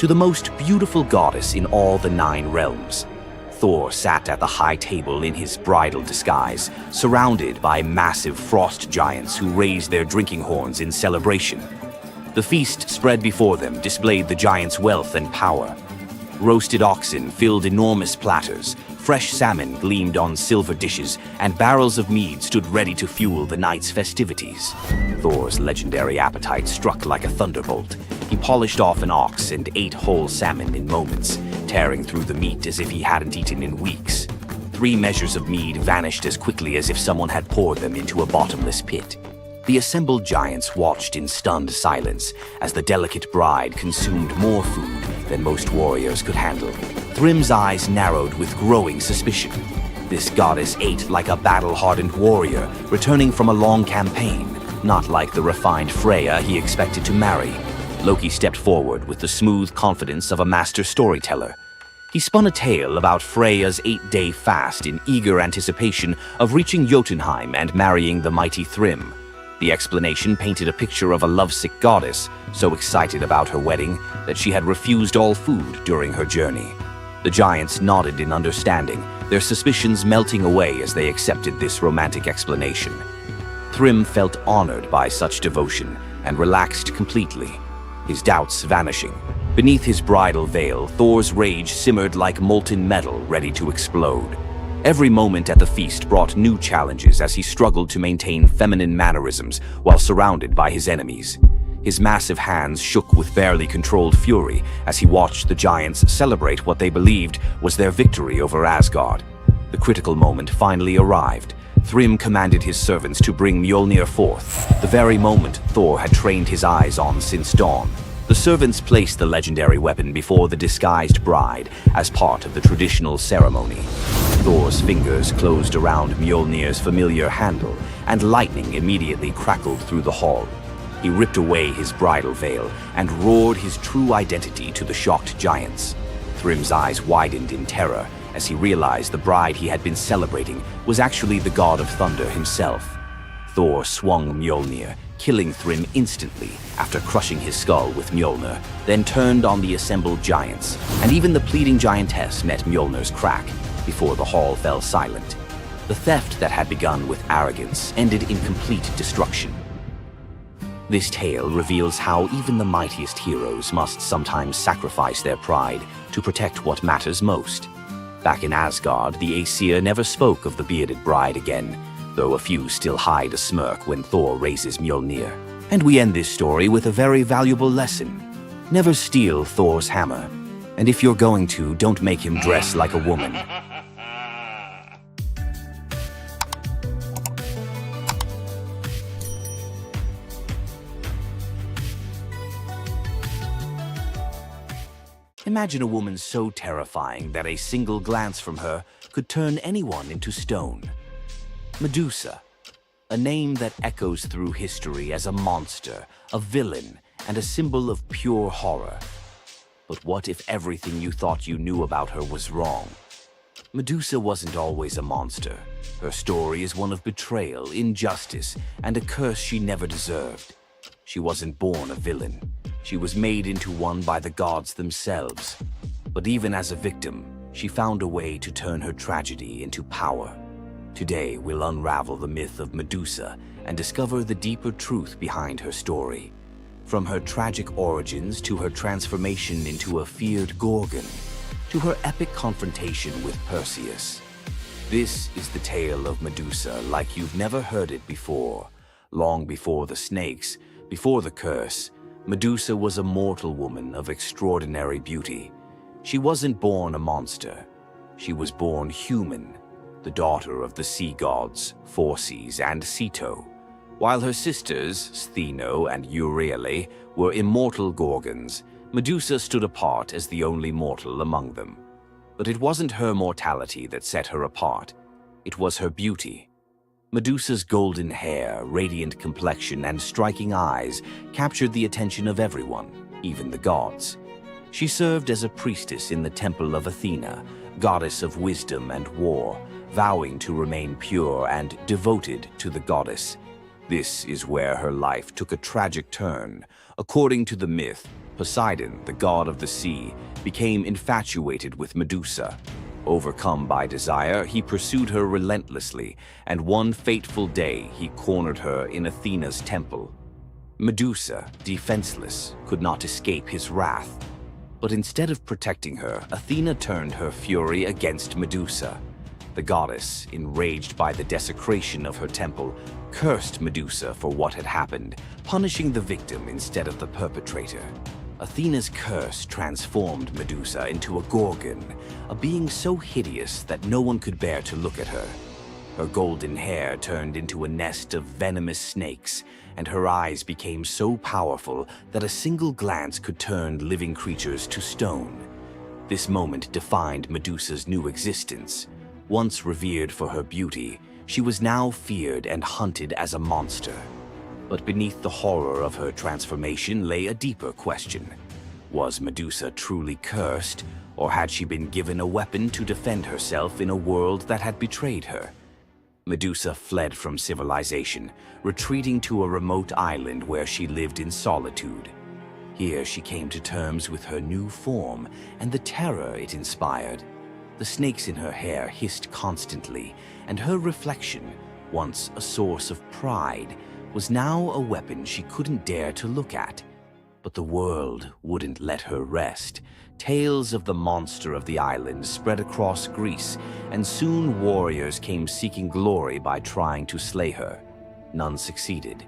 to the most beautiful goddess in all the 9 realms. Thor sat at the high table in his bridal disguise, surrounded by massive frost giants who raised their drinking horns in celebration. The feast spread before them displayed the giants' wealth and power. Roasted oxen filled enormous platters, fresh salmon gleamed on silver dishes, and barrels of mead stood ready to fuel the night's festivities. Thor's legendary appetite struck like a thunderbolt. He polished off an ox and ate whole salmon in moments, tearing through the meat as if he hadn't eaten in weeks. 3 measures of mead vanished as quickly as if someone had poured them into a bottomless pit. The assembled giants watched in stunned silence as the delicate bride consumed more food than most warriors could handle. Thrym's eyes narrowed with growing suspicion. This goddess ate like a battle-hardened warrior, returning from a long campaign, not like the refined Freya he expected to marry. Loki stepped forward with the smooth confidence of a master storyteller. He spun a tale about Freya's 8-day fast in eager anticipation of reaching Jotunheim and marrying the mighty Thrym. The explanation painted a picture of a lovesick goddess, so excited about her wedding that she had refused all food during her journey. The giants nodded in understanding, their suspicions melting away as they accepted this romantic explanation. Thrym felt honored by such devotion and relaxed completely, his doubts vanishing. Beneath his bridal veil, Thor's rage simmered like molten metal ready to explode. Every moment at the feast brought new challenges as he struggled to maintain feminine mannerisms while surrounded by his enemies. His massive hands shook with barely controlled fury as he watched the giants celebrate what they believed was their victory over Asgard. The critical moment finally arrived. Thrym commanded his servants to bring Mjolnir forth, the very moment Thor had trained his eyes on since dawn. The servants placed the legendary weapon before the disguised bride as part of the traditional ceremony. Thor's fingers closed around Mjolnir's familiar handle, and lightning immediately crackled through the hall. He ripped away his bridal veil and roared his true identity to the shocked giants. Thrym's eyes widened in terror as he realized the bride he had been celebrating was actually the god of thunder himself. Thor swung Mjolnir, killing Thrym instantly after crushing his skull with Mjolnir, then turned on the assembled giants, and even the pleading giantess met Mjolnir's crack before the hall fell silent. The theft that had begun with arrogance ended in complete destruction. This tale reveals how even the mightiest heroes must sometimes sacrifice their pride to protect what matters most. Back in Asgard, the Aesir never spoke of the bearded bride again, though a few still hide a smirk when Thor raises Mjolnir. And we end this story with a very valuable lesson. Never steal Thor's hammer. And if you're going to, don't make him dress like a woman. Imagine a woman so terrifying that a single glance from her could turn anyone into stone. Medusa, a name that echoes through history as a monster, a villain, and a symbol of pure horror. But what if everything you thought you knew about her was wrong? Medusa wasn't always a monster. Her story is one of betrayal, injustice, and a curse she never deserved. She wasn't born a villain. She was made into one by the gods themselves. But even as a victim, she found a way to turn her tragedy into power. Today, we'll unravel the myth of Medusa and discover the deeper truth behind her story. From her tragic origins to her transformation into a feared Gorgon, to her epic confrontation with Perseus. This is the tale of Medusa like you've never heard it before. Long before the snakes, before the curse, Medusa was a mortal woman of extraordinary beauty. She wasn't born a monster. She was born human, the daughter of the sea gods, Phorcys and Ceto. While her sisters, Stheno and Euryale, were immortal Gorgons, Medusa stood apart as the only mortal among them. But it wasn't her mortality that set her apart. It was her beauty. Medusa's golden hair, radiant complexion, and striking eyes captured the attention of everyone, even the gods. She served as a priestess in the temple of Athena, goddess of wisdom and war, vowing to remain pure and devoted to the goddess. This is where her life took a tragic turn. According to the myth, Poseidon, the god of the sea, became infatuated with Medusa. Overcome by desire, he pursued her relentlessly, and one fateful day he cornered her in Athena's temple. Medusa, defenseless, could not escape his wrath. But instead of protecting her, Athena turned her fury against Medusa. The goddess, enraged by the desecration of her temple, cursed Medusa for what had happened, punishing the victim instead of the perpetrator. Athena's curse transformed Medusa into a gorgon, a being so hideous that no one could bear to look at her. Her golden hair turned into a nest of venomous snakes, and her eyes became so powerful that a single glance could turn living creatures to stone. This moment defined Medusa's new existence. Once revered for her beauty, she was now feared and hunted as a monster. But beneath the horror of her transformation lay a deeper question. Was Medusa truly cursed, or had she been given a weapon to defend herself in a world that had betrayed her? Medusa fled from civilization, retreating to a remote island where she lived in solitude. Here she came to terms with her new form and the terror it inspired. The snakes in her hair hissed constantly, and her reflection, once a source of pride, was now a weapon she couldn't dare to look at. But the world wouldn't let her rest. Tales of the monster of the island spread across Greece, and soon warriors came seeking glory by trying to slay her. None succeeded.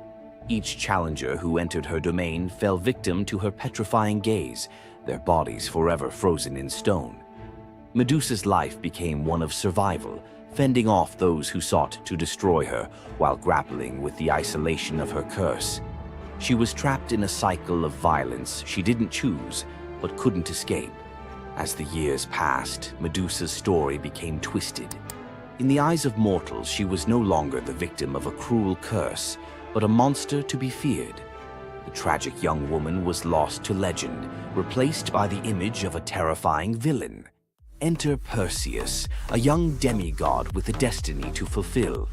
Each challenger who entered her domain fell victim to her petrifying gaze, their bodies forever frozen in stone. Medusa's life became one of survival, fending off those who sought to destroy her while grappling with the isolation of her curse. She was trapped in a cycle of violence she didn't choose, but couldn't escape. As the years passed, Medusa's story became twisted. In the eyes of mortals, she was no longer the victim of a cruel curse, but a monster to be feared. The tragic young woman was lost to legend, replaced by the image of a terrifying villain. Enter Perseus, a young demigod with a destiny to fulfill.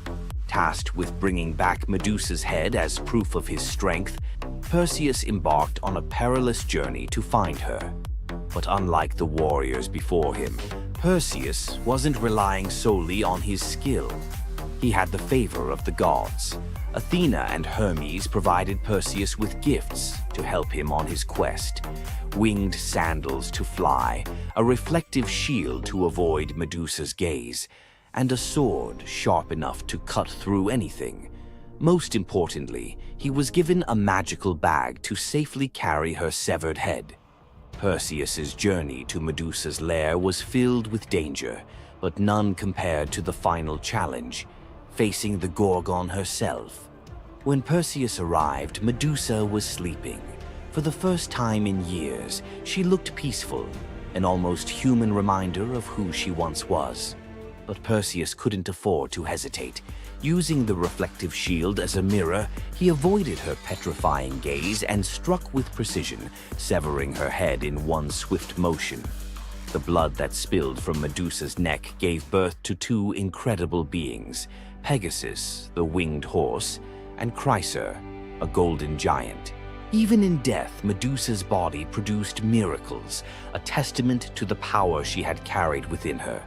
Tasked with bringing back Medusa's head as proof of his strength, Perseus embarked on a perilous journey to find her. But unlike the warriors before him, Perseus wasn't relying solely on his skill. He had the favor of the gods. Athena and Hermes provided Perseus with gifts to help him on his quest. Winged sandals to fly, a reflective shield to avoid Medusa's gaze, and a sword sharp enough to cut through anything. Most importantly, he was given a magical bag to safely carry her severed head. Perseus's journey to Medusa's lair was filled with danger, but none compared to the final challenge, facing the Gorgon herself. When Perseus arrived, Medusa was sleeping. For the first time in years, she looked peaceful, an almost human reminder of who she once was. But Perseus couldn't afford to hesitate. Using the reflective shield as a mirror, he avoided her petrifying gaze and struck with precision, severing her head in one swift motion. The blood that spilled from Medusa's neck gave birth to two incredible beings, Pegasus, the winged horse, and Chryser, a golden giant. Even in death, Medusa's body produced miracles, a testament to the power she had carried within her.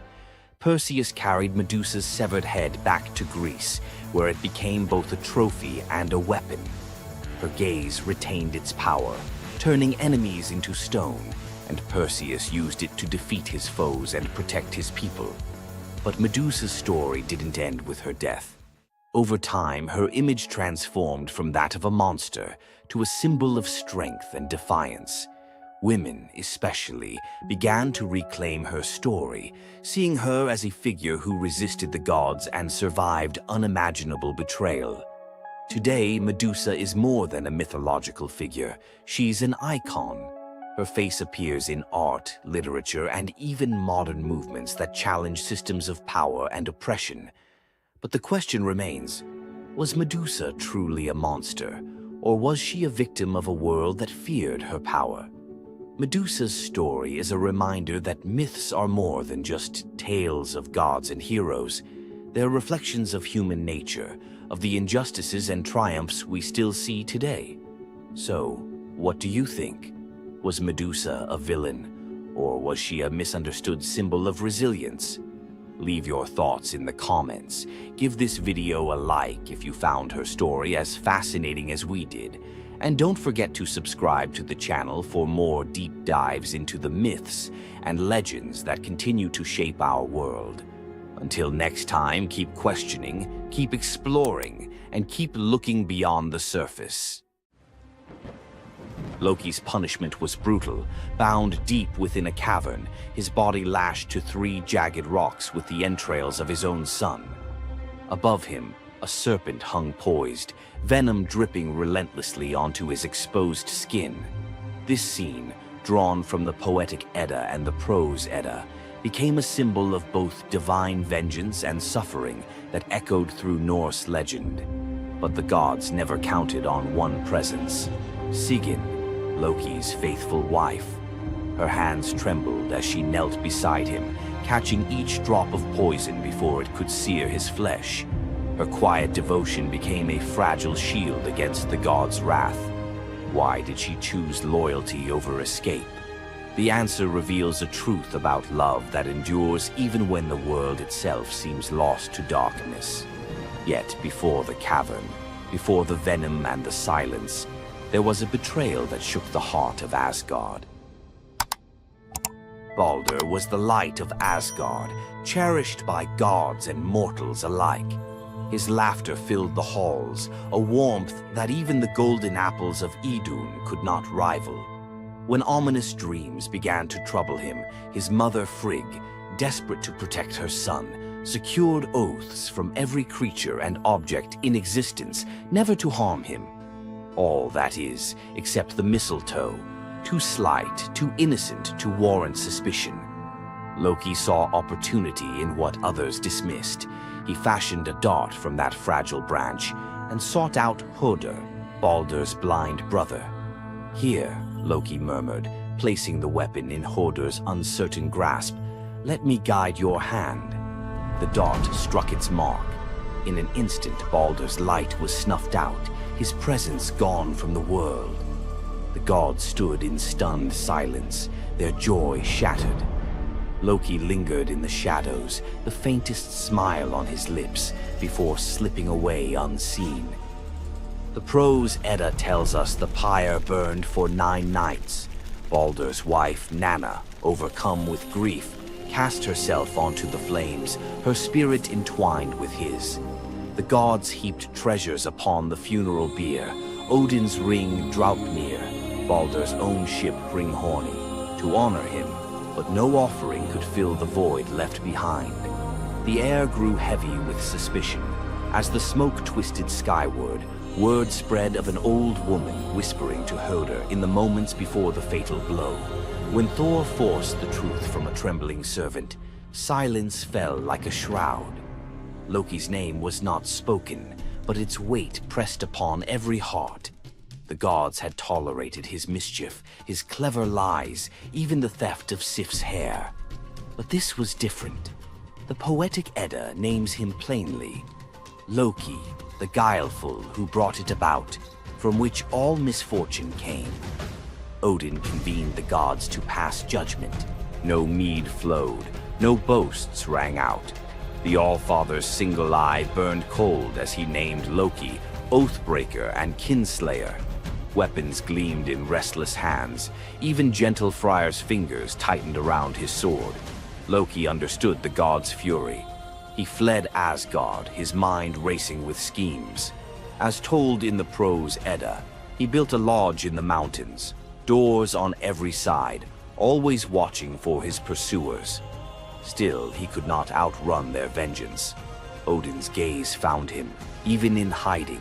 Perseus carried Medusa's severed head back to Greece, where it became both a trophy and a weapon. Her gaze retained its power, turning enemies into stone, and Perseus used it to defeat his foes and protect his people. But Medusa's story didn't end with her death. Over time, her image transformed from that of a monster to a symbol of strength and defiance. Women, especially, began to reclaim her story, seeing her as a figure who resisted the gods and survived unimaginable betrayal. Today, Medusa is more than a mythological figure. She's an icon. Her face appears in art, literature, and even modern movements that challenge systems of power and oppression. But the question remains, was Medusa truly a monster, or was she a victim of a world that feared her power? Medusa's story is a reminder that myths are more than just tales of gods and heroes. They're reflections of human nature, of the injustices and triumphs we still see today. So, what do you think? Was Medusa a villain, or was she a misunderstood symbol of resilience? Leave your thoughts in the comments. Give this video a like if you found her story as fascinating as we did. And don't forget to subscribe to the channel for more deep dives into the myths and legends that continue to shape our world. Until next time, keep questioning, keep exploring, and keep looking beyond the surface. Loki's punishment was brutal. Bound deep within a cavern, his body lashed to 3 jagged rocks with the entrails of his own son. Above him, a serpent hung poised, venom dripping relentlessly onto his exposed skin. This scene, drawn from the poetic Edda and the prose Edda, became a symbol of both divine vengeance and suffering that echoed through Norse legend. But the gods never counted on one presence: Sigyn, Loki's faithful wife. Her hands trembled as she knelt beside him, catching each drop of poison before it could sear his flesh. Her quiet devotion became a fragile shield against the god's wrath. Why did she choose loyalty over escape? The answer reveals a truth about love that endures even when the world itself seems lost to darkness. Yet before the cavern, before the venom and the silence, there was a betrayal that shook the heart of Asgard. Baldur was the light of Asgard, cherished by gods and mortals alike. His laughter filled the halls, a warmth that even the golden apples of Idun could not rival. When ominous dreams began to trouble him, his mother Frigg, desperate to protect her son, secured oaths from every creature and object in existence never to harm him. All, that is, except the mistletoe, too slight, too innocent to warrant suspicion. Loki saw opportunity in what others dismissed. He fashioned a dart from that fragile branch and sought out Hoder, Baldur's blind brother. "Here," Loki murmured, placing the weapon in Hoder's uncertain grasp, "let me guide your hand." The dart struck its mark. In an instant, Baldur's light was snuffed out, his presence gone from the world. The gods stood in stunned silence, their joy shattered. Loki lingered in the shadows, the faintest smile on his lips, before slipping away unseen. The prose Edda tells us the pyre burned for 9 nights. Baldur's wife, Nanna, overcome with grief, cast herself onto the flames, her spirit entwined with his. The gods heaped treasures upon the funeral bier, Odin's ring Draupnir, Baldur's own ship Hringhorni, to honor him, but no offering could fill the void left behind. The air grew heavy with suspicion. As the smoke twisted skyward, word spread of an old woman whispering to Hoder in the moments before the fatal blow. When Thor forced the truth from a trembling servant, silence fell like a shroud. Loki's name was not spoken, but its weight pressed upon every heart. The gods had tolerated his mischief, his clever lies, even the theft of Sif's hair. But this was different. The poetic Edda names him plainly: Loki, the guileful who brought it about, from which all misfortune came. Odin convened the gods to pass judgment. No mead flowed, no boasts rang out. The All-Father's single eye burned cold as he named Loki Oathbreaker and Kinslayer. Weapons gleamed in restless hands. Even gentle Friar's fingers tightened around his sword. Loki understood the god's fury. He fled Asgard, his mind racing with schemes. As told in the prose Edda, he built a lodge in the mountains, doors on every side, always watching for his pursuers. Still, he could not outrun their vengeance. Odin's gaze found him, even in hiding.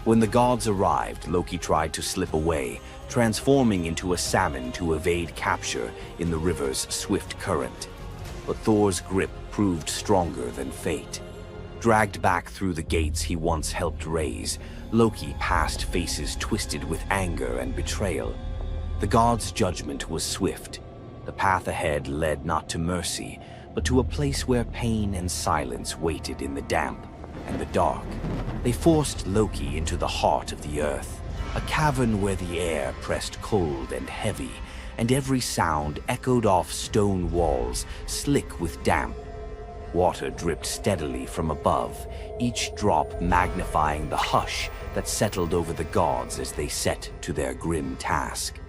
When the gods arrived, Loki tried to slip away, transforming into a salmon to evade capture in the river's swift current. But Thor's grip proved stronger than fate. Dragged back through the gates he once helped raise, Loki passed faces twisted with anger and betrayal. The gods' judgment was swift. The path ahead led not to mercy, but to a place where pain and silence waited in the damp and the dark. They forced Loki into the heart of the earth, a cavern where the air pressed cold and heavy, and every sound echoed off stone walls, slick with damp. Water dripped steadily from above, each drop magnifying the hush that settled over the gods as they set to their grim task.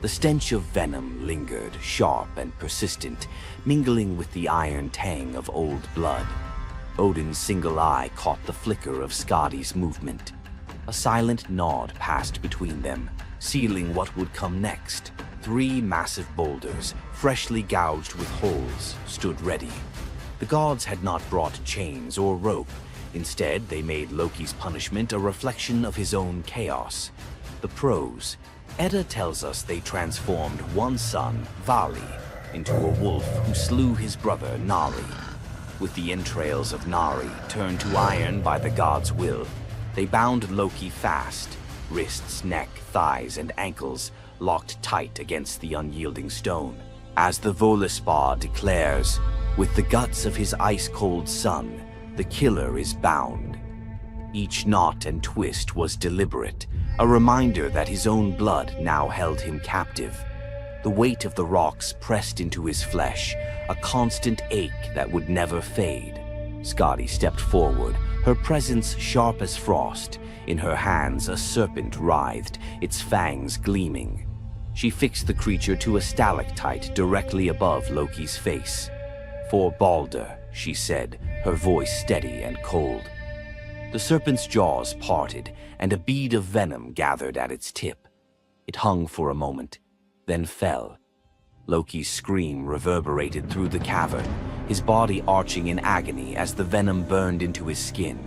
The stench of venom lingered, sharp and persistent, mingling with the iron tang of old blood. Odin's single eye caught the flicker of Skadi's movement. A silent nod passed between them, sealing what would come next. 3 massive boulders, freshly gouged with holes, stood ready. The gods had not brought chains or rope. Instead, they made Loki's punishment a reflection of his own chaos. The prose. Edda tells us they transformed one son, Vali, into a wolf who slew his brother, Nari. With the entrails of Nari turned to iron by the god's will, they bound Loki fast, wrists, neck, thighs, and ankles locked tight against the unyielding stone. As the Völuspá declares, with the guts of his ice-cold son, the killer is bound. Each knot and twist was deliberate, a reminder that his own blood now held him captive. The weight of the rocks pressed into his flesh, a constant ache that would never fade. Skadi stepped forward, her presence sharp as frost. In her hands, a serpent writhed, its fangs gleaming. She fixed the creature to a stalactite directly above Loki's face. "For Balder," she said, her voice steady and cold. The serpent's jaws parted, and a bead of venom gathered at its tip. It hung for a moment, then fell. Loki's scream reverberated through the cavern, his body arching in agony as the venom burned into his skin.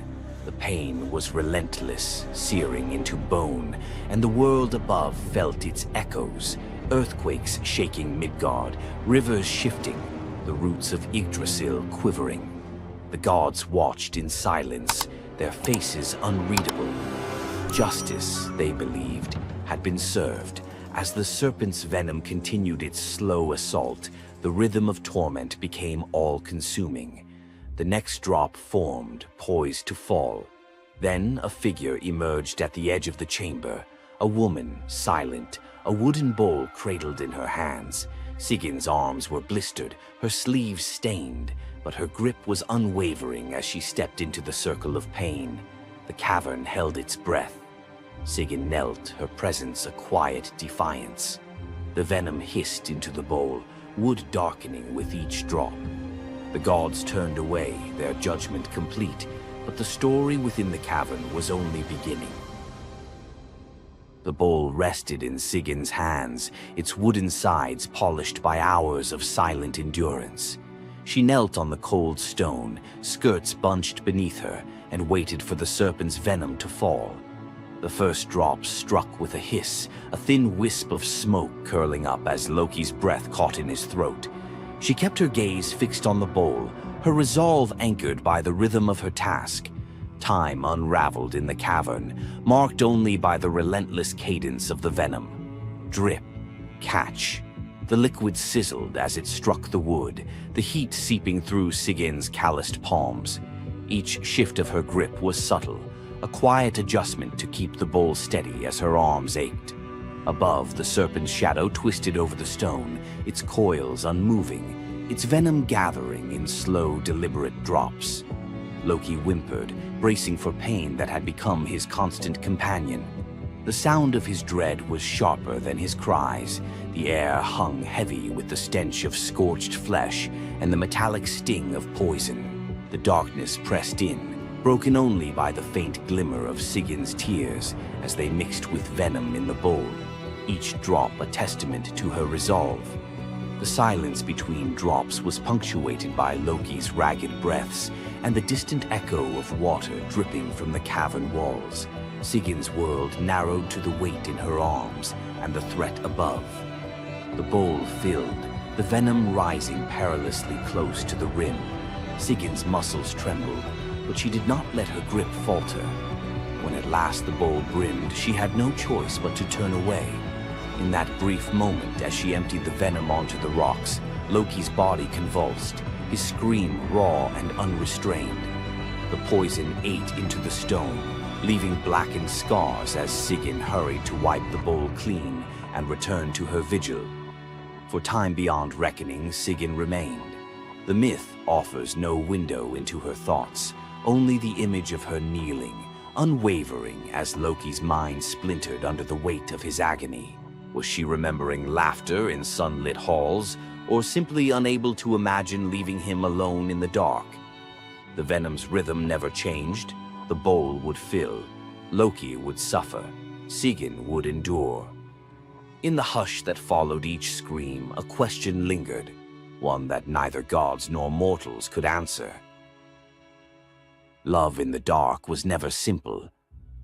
The pain was relentless, searing into bone, and the world above felt its echoes, earthquakes shaking Midgard, rivers shifting, the roots of Yggdrasil quivering. The gods watched in silence, their faces unreadable. Justice, they believed, had been served. As the serpent's venom continued its slow assault, the rhythm of torment became all-consuming. The next drop formed, poised to fall. Then a figure emerged at the edge of the chamber, a woman, silent, a wooden bowl cradled in her hands. Sigin's arms were blistered, her sleeves stained, but her grip was unwavering as she stepped into the circle of pain. The cavern held its breath. Sigyn knelt, her presence a quiet defiance. The venom hissed into the bowl, wood darkening with each drop. The gods turned away, their judgment complete, but the story within the cavern was only beginning. The bowl rested in Sigyn's hands, its wooden sides polished by hours of silent endurance. She knelt on the cold stone, skirts bunched beneath her, and waited for the serpent's venom to fall. The first drop struck with a hiss, a thin wisp of smoke curling up as Loki's breath caught in his throat. She kept her gaze fixed on the bowl, her resolve anchored by the rhythm of her task. Time unraveled in the cavern, marked only by the relentless cadence of the venom. Drip, catch. The liquid sizzled as it struck the wood, the heat seeping through Sigyn's calloused palms. Each shift of her grip was subtle, a quiet adjustment to keep the bowl steady as her arms ached. Above, the serpent's shadow twisted over the stone, its coils unmoving, its venom gathering in slow, deliberate drops. Loki whimpered, bracing for pain that had become his constant companion. The sound of his dread was sharper than his cries. The air hung heavy with the stench of scorched flesh and the metallic sting of poison. The darkness pressed in, broken only by the faint glimmer of Sigyn's tears as they mixed with venom in the bowl, each drop a testament to her resolve. The silence between drops was punctuated by Loki's ragged breaths and the distant echo of water dripping from the cavern walls. Sigyn's world narrowed to the weight in her arms and the threat above. The bowl filled, the venom rising perilously close to the rim. Sigyn's muscles trembled, but she did not let her grip falter. When at last the bowl brimmed, she had no choice but to turn away. In that brief moment, as she emptied the venom onto the rocks, Loki's body convulsed, his scream raw and unrestrained. The poison ate into the stone, leaving blackened scars as Sigyn hurried to wipe the bowl clean and return to her vigil. For time beyond reckoning, Sigyn remained. The myth offers no window into her thoughts, only the image of her kneeling, unwavering as Loki's mind splintered under the weight of his agony. Was she remembering laughter in sunlit halls, or simply unable to imagine leaving him alone in the dark? The venom's rhythm never changed. The bowl would fill. Loki would suffer. Sigyn would endure. In the hush that followed each scream, a question lingered, one that neither gods nor mortals could answer. Love in the dark was never simple.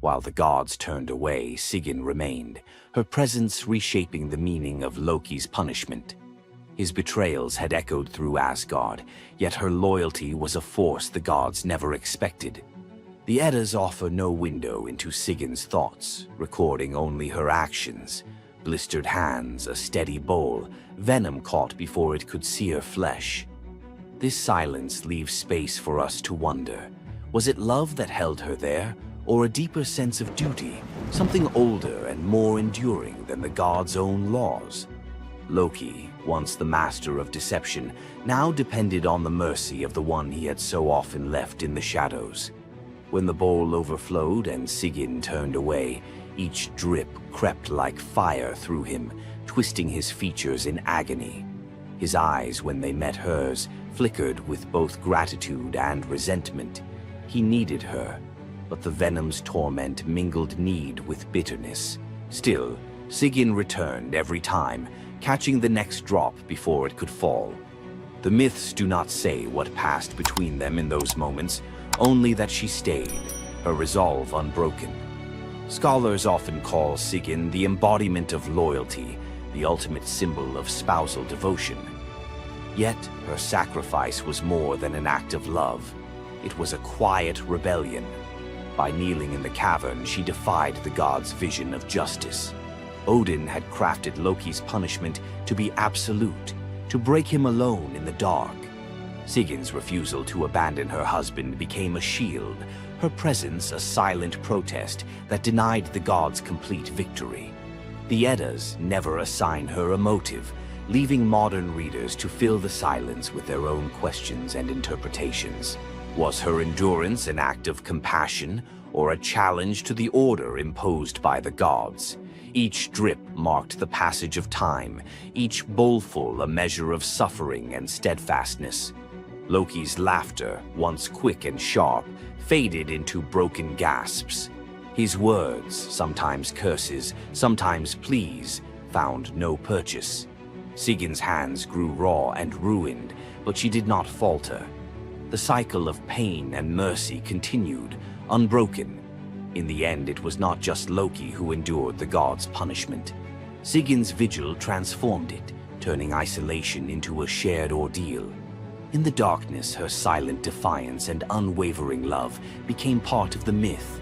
While the gods turned away, Sigyn remained, her presence reshaping the meaning of Loki's punishment. His betrayals had echoed through Asgard, yet her loyalty was a force the gods never expected. The Eddas offer no window into Sigyn's thoughts, recording only her actions. Blistered hands, a steady bowl, venom caught before it could sear flesh. This silence leaves space for us to wonder. Was it love that held her there, or a deeper sense of duty, something older and more enduring than the gods' own laws? Loki, once the master of deception, now depended on the mercy of the one he had so often left in the shadows. When the bowl overflowed and Sigyn turned away, each drip crept like fire through him, twisting his features in agony. His eyes, when they met hers, flickered with both gratitude and resentment. He needed her, but the venom's torment mingled need with bitterness. Still, Sigyn returned every time, catching the next drop before it could fall. The myths do not say what passed between them in those moments, only that she stayed, her resolve unbroken. Scholars often call Sigyn the embodiment of loyalty, the ultimate symbol of spousal devotion. Yet, her sacrifice was more than an act of love. It was a quiet rebellion. By kneeling in the cavern, she defied the gods' vision of justice. Odin had crafted Loki's punishment to be absolute, to break him alone in the dark. Sigyn's refusal to abandon her husband became a shield, her presence a silent protest that denied the gods complete victory. The Eddas never assign her a motive, leaving modern readers to fill the silence with their own questions and interpretations. Was her endurance an act of compassion, or a challenge to the order imposed by the gods? Each drip marked the passage of time, each bowlful a measure of suffering and steadfastness. Loki's laughter, once quick and sharp, faded into broken gasps. His words, sometimes curses, sometimes pleas, found no purchase. Sigyn's hands grew raw and ruined, but she did not falter. The cycle of pain and mercy continued, unbroken. In the end, it was not just Loki who endured the gods' punishment. Sigyn's vigil transformed it, turning isolation into a shared ordeal. In the darkness, her silent defiance and unwavering love became part of the myth,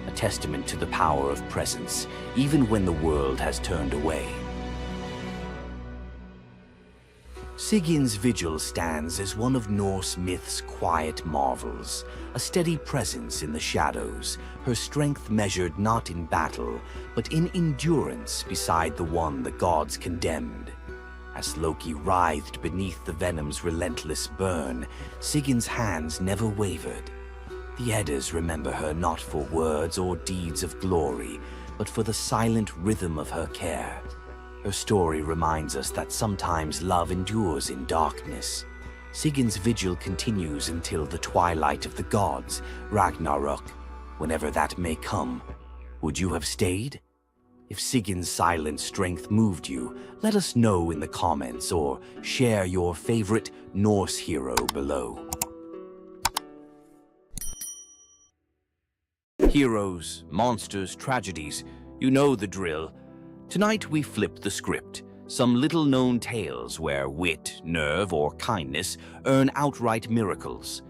a testament to the power of presence, even when the world has turned away. Sigyn's vigil stands as one of Norse myth's quiet marvels, a steady presence in the shadows, her strength measured not in battle, but in endurance beside the one the gods condemned. As Loki writhed beneath the venom's relentless burn, Sigyn's hands never wavered. The Eddas remember her not for words or deeds of glory, but for the silent rhythm of her care. Her story reminds us that sometimes love endures in darkness. Sigyn's vigil continues until the twilight of the gods, Ragnarok, whenever that may come. Would you have stayed? If Sigyn's silent strength moved you, let us know in the comments or share your favorite Norse hero below. Heroes, monsters, tragedies, you know the drill. Tonight we flip the script. Some little-known tales where wit, nerve, or kindness earn outright miracles.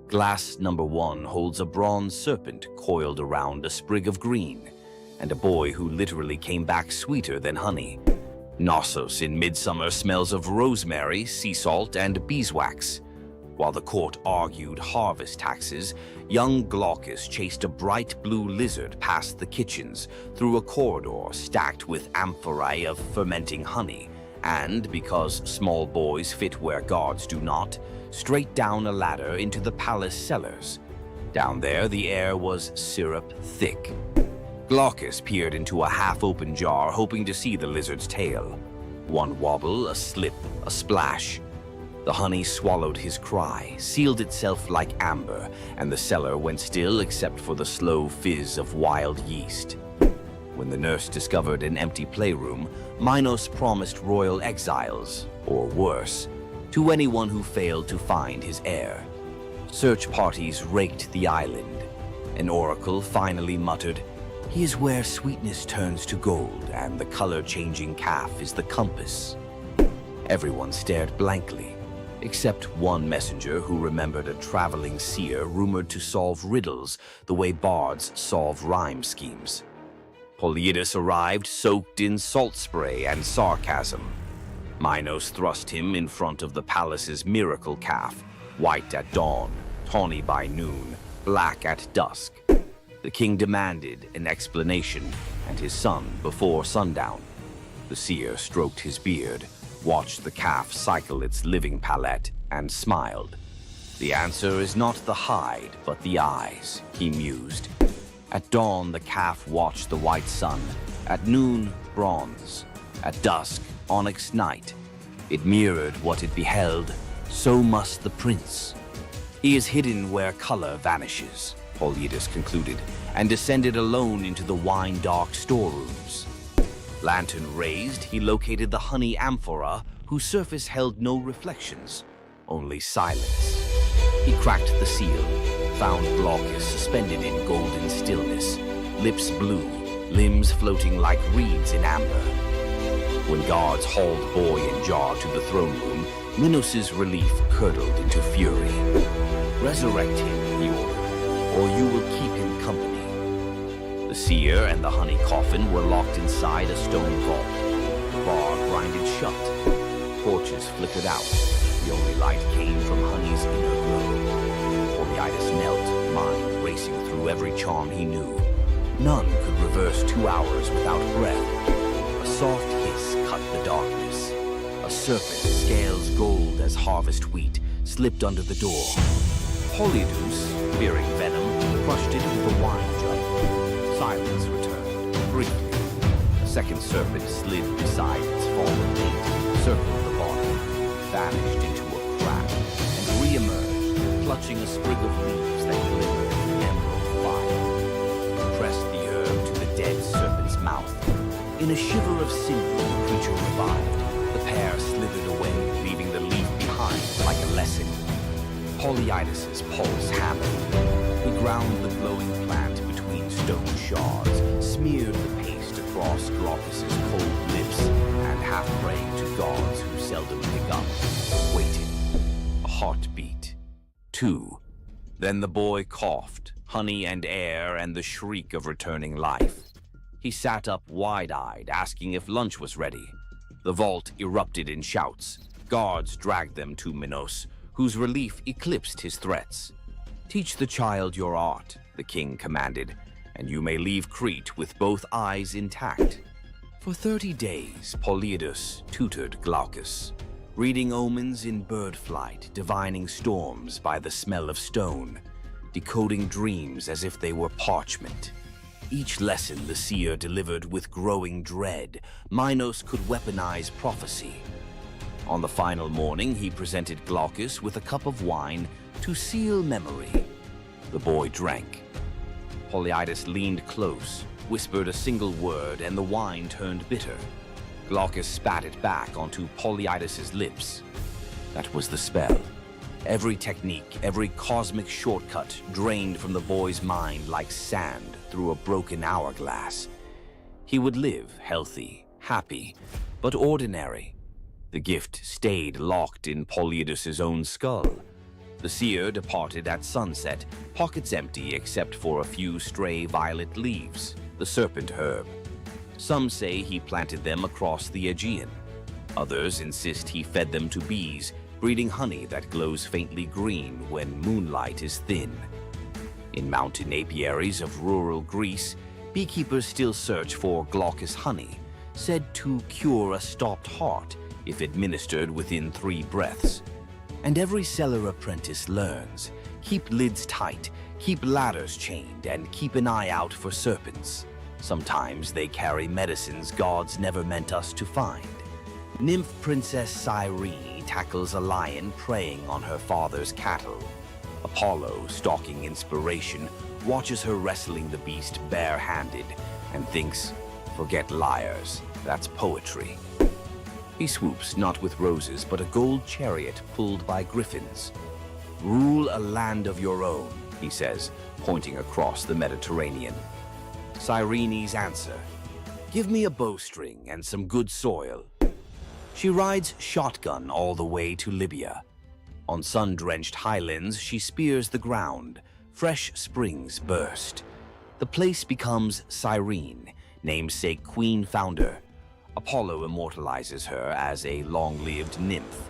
Glass number 1 holds a bronze serpent coiled around a sprig of green, and a boy who literally came back sweeter than honey. Knossos in Midsummer smells of rosemary, sea salt, and beeswax. While the court argued harvest taxes, young Glaucus chased a bright blue lizard past the kitchens, through a corridor stacked with amphorae of fermenting honey, and, because small boys fit where gods do not, straight down a ladder into the palace cellars. Down there, the air was syrup thick. Glaucus peered into a half-open jar, hoping to see the lizard's tail. One wobble, a slip, a splash. The honey swallowed his cry, sealed itself like amber, and the cellar went still except for the slow fizz of wild yeast. When the nurse discovered an empty playroom, Minos promised royal exiles, or worse, to anyone who failed to find his heir. Search parties raked the island. An oracle finally muttered, "He is where sweetness turns to gold, and the color-changing calf is the compass." Everyone stared blankly, except one messenger who remembered a traveling seer rumored to solve riddles the way bards solve rhyme schemes. Polyidus arrived soaked in salt spray and sarcasm. Minos thrust him in front of the palace's miracle calf, white at dawn, tawny by noon, black at dusk. The king demanded an explanation, and his son before sundown. The seer stroked his beard, watched the calf cycle its living palette, and smiled. "The answer is not the hide, but the eyes," he mused. At dawn, the calf watched the white sun. At noon, bronze. At dusk, onyx night. It mirrored what it beheld. So must the prince. "He is hidden where color vanishes," Polyidus concluded, and descended alone into the wine-dark storerooms. Lantern raised, he located the honey amphora, whose surface held no reflections, only silence. He cracked the seal, found Glaucus suspended in golden stillness, lips blue, limbs floating like reeds in amber. When guards hauled boy and jar to the throne room, Minos's relief curdled into fury. "Resurrect him," he ordered, "or you will keep him company." The seer and the honey coffin were locked inside a stone vault. The bar grinded shut. Torches flickered out. The only light came from honey's inner glow. Polyidus knelt, mind racing through every charm he knew. None could reverse 2 hours without breath. A soft hiss cut the darkness. A serpent, scales gold as harvest wheat, slipped under the door. Polyidus, fearing venom, crushed it with a wine jug. Silence returned, briefly. A second serpent slid beside its fallen mate, circled the bottom, vanished into a crack, and re-emerged, clutching a sprig of leaves that glimmered in emerald fire. Pressed the herb to the dead serpent's mouth. In a shiver of cinder, the creature revived. The pair slithered away, leaving the leaf behind like a lesson. Polyidus's pulse hammered. He ground the glowing plant between stone shards, smeared the paste across Glaucus's cold lips, and half praying to gods who seldom pick up, waited. A heartbeat. 2. Then the boy coughed, honey and air and the shriek of returning life. He sat up wide-eyed, asking if lunch was ready. The vault erupted in shouts. Guards dragged them to Minos, whose relief eclipsed his threats. "Teach the child your art," the king commanded, "and you may leave Crete with both eyes intact." For 30 days, Polyidus tutored Glaucus, reading omens in bird flight, divining storms by the smell of stone, decoding dreams as if they were parchment. Each lesson the seer delivered with growing dread. Minos could weaponize prophecy. On the final morning, he presented Glaucus with a cup of wine to seal memory. The boy drank. Polyidus leaned close, whispered a single word, and the wine turned bitter. Glaucus spat it back onto Polyidus's lips. That was the spell. Every technique, every cosmic shortcut drained from the boy's mind like sand through a broken hourglass. He would live healthy, happy, but ordinary. The gift stayed locked in Polyidus's own skull. The seer departed at sunset, pockets empty except for a few stray violet leaves, the serpent herb. Some say he planted them across the Aegean. Others insist he fed them to bees, breeding honey that glows faintly green when moonlight is thin. In mountain apiaries of rural Greece, beekeepers still search for glaucous honey, said to cure a stopped heart, if administered within 3 breaths. And every cellar apprentice learns, keep lids tight, keep ladders chained, and keep an eye out for serpents. Sometimes they carry medicines gods never meant us to find. Nymph Princess Cyrene tackles a lion preying on her father's cattle. Apollo, stalking inspiration, watches her wrestling the beast bare-handed and thinks, forget liars, that's poetry. He swoops not with roses but a gold chariot pulled by griffins. Rule a land of your own, he says, pointing across the Mediterranean. Cyrene's answer, give me a bowstring and some good soil. She rides shotgun all the way to Libya. On sun-drenched highlands, she spears the ground. Fresh springs burst. The place becomes Cyrene, namesake queen founder. Apollo immortalizes her as a long-lived nymph.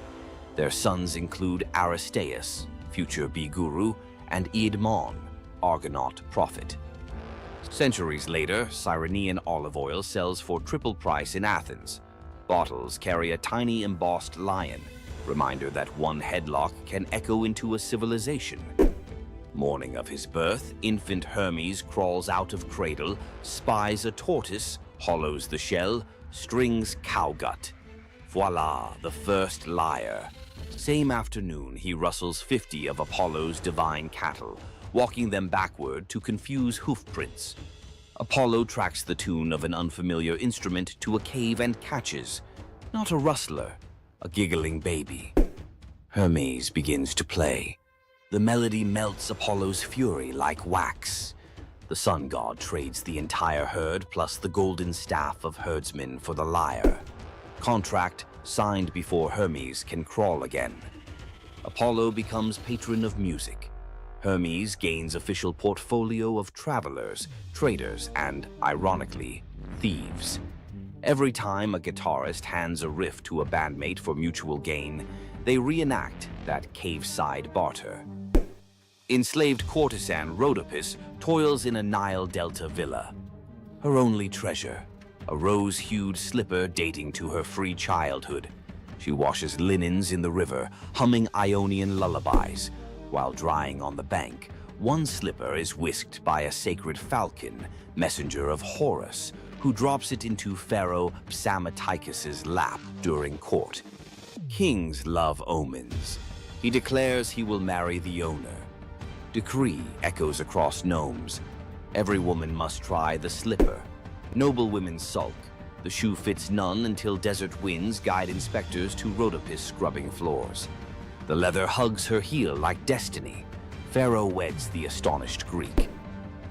Their sons include Aristaeus, future bee-guru, and Eadmon, Argonaut prophet. Centuries later, Cyrenean olive oil sells for triple price in Athens. Bottles carry a tiny embossed lion, reminder that one headlock can echo into a civilization. Morning of his birth, infant Hermes crawls out of cradle, spies a tortoise, hollows the shell, strings cowgut. Voila, the first lyre. Same afternoon, he rustles 50 of Apollo's divine cattle, walking them backward to confuse hoofprints. Apollo tracks the tune of an unfamiliar instrument to a cave and catches, not a rustler, a giggling baby. Hermes begins to play. The melody melts Apollo's fury like wax. The sun god trades the entire herd plus the golden staff of herdsmen for the lyre. Contract signed before Hermes can crawl again. Apollo becomes patron of music. Hermes gains official portfolio of travelers, traders, and, ironically, thieves. Every time a guitarist hands a riff to a bandmate for mutual gain, they reenact that cave-side barter. Enslaved courtesan Rhodopis toils in a Nile Delta villa. Her only treasure, a rose-hued slipper dating to her free childhood. She washes linens in the river, humming Ionian lullabies. While drying on the bank, one slipper is whisked by a sacred falcon, messenger of Horus, who drops it into Pharaoh Psamatechus's lap during court. Kings love omens. He declares he will marry the owner. Decree echoes across gnomes. Every woman must try the slipper. Noble women sulk. The shoe fits none until desert winds guide inspectors to Rhodopis scrubbing floors. The leather hugs her heel like destiny. Pharaoh weds the astonished Greek.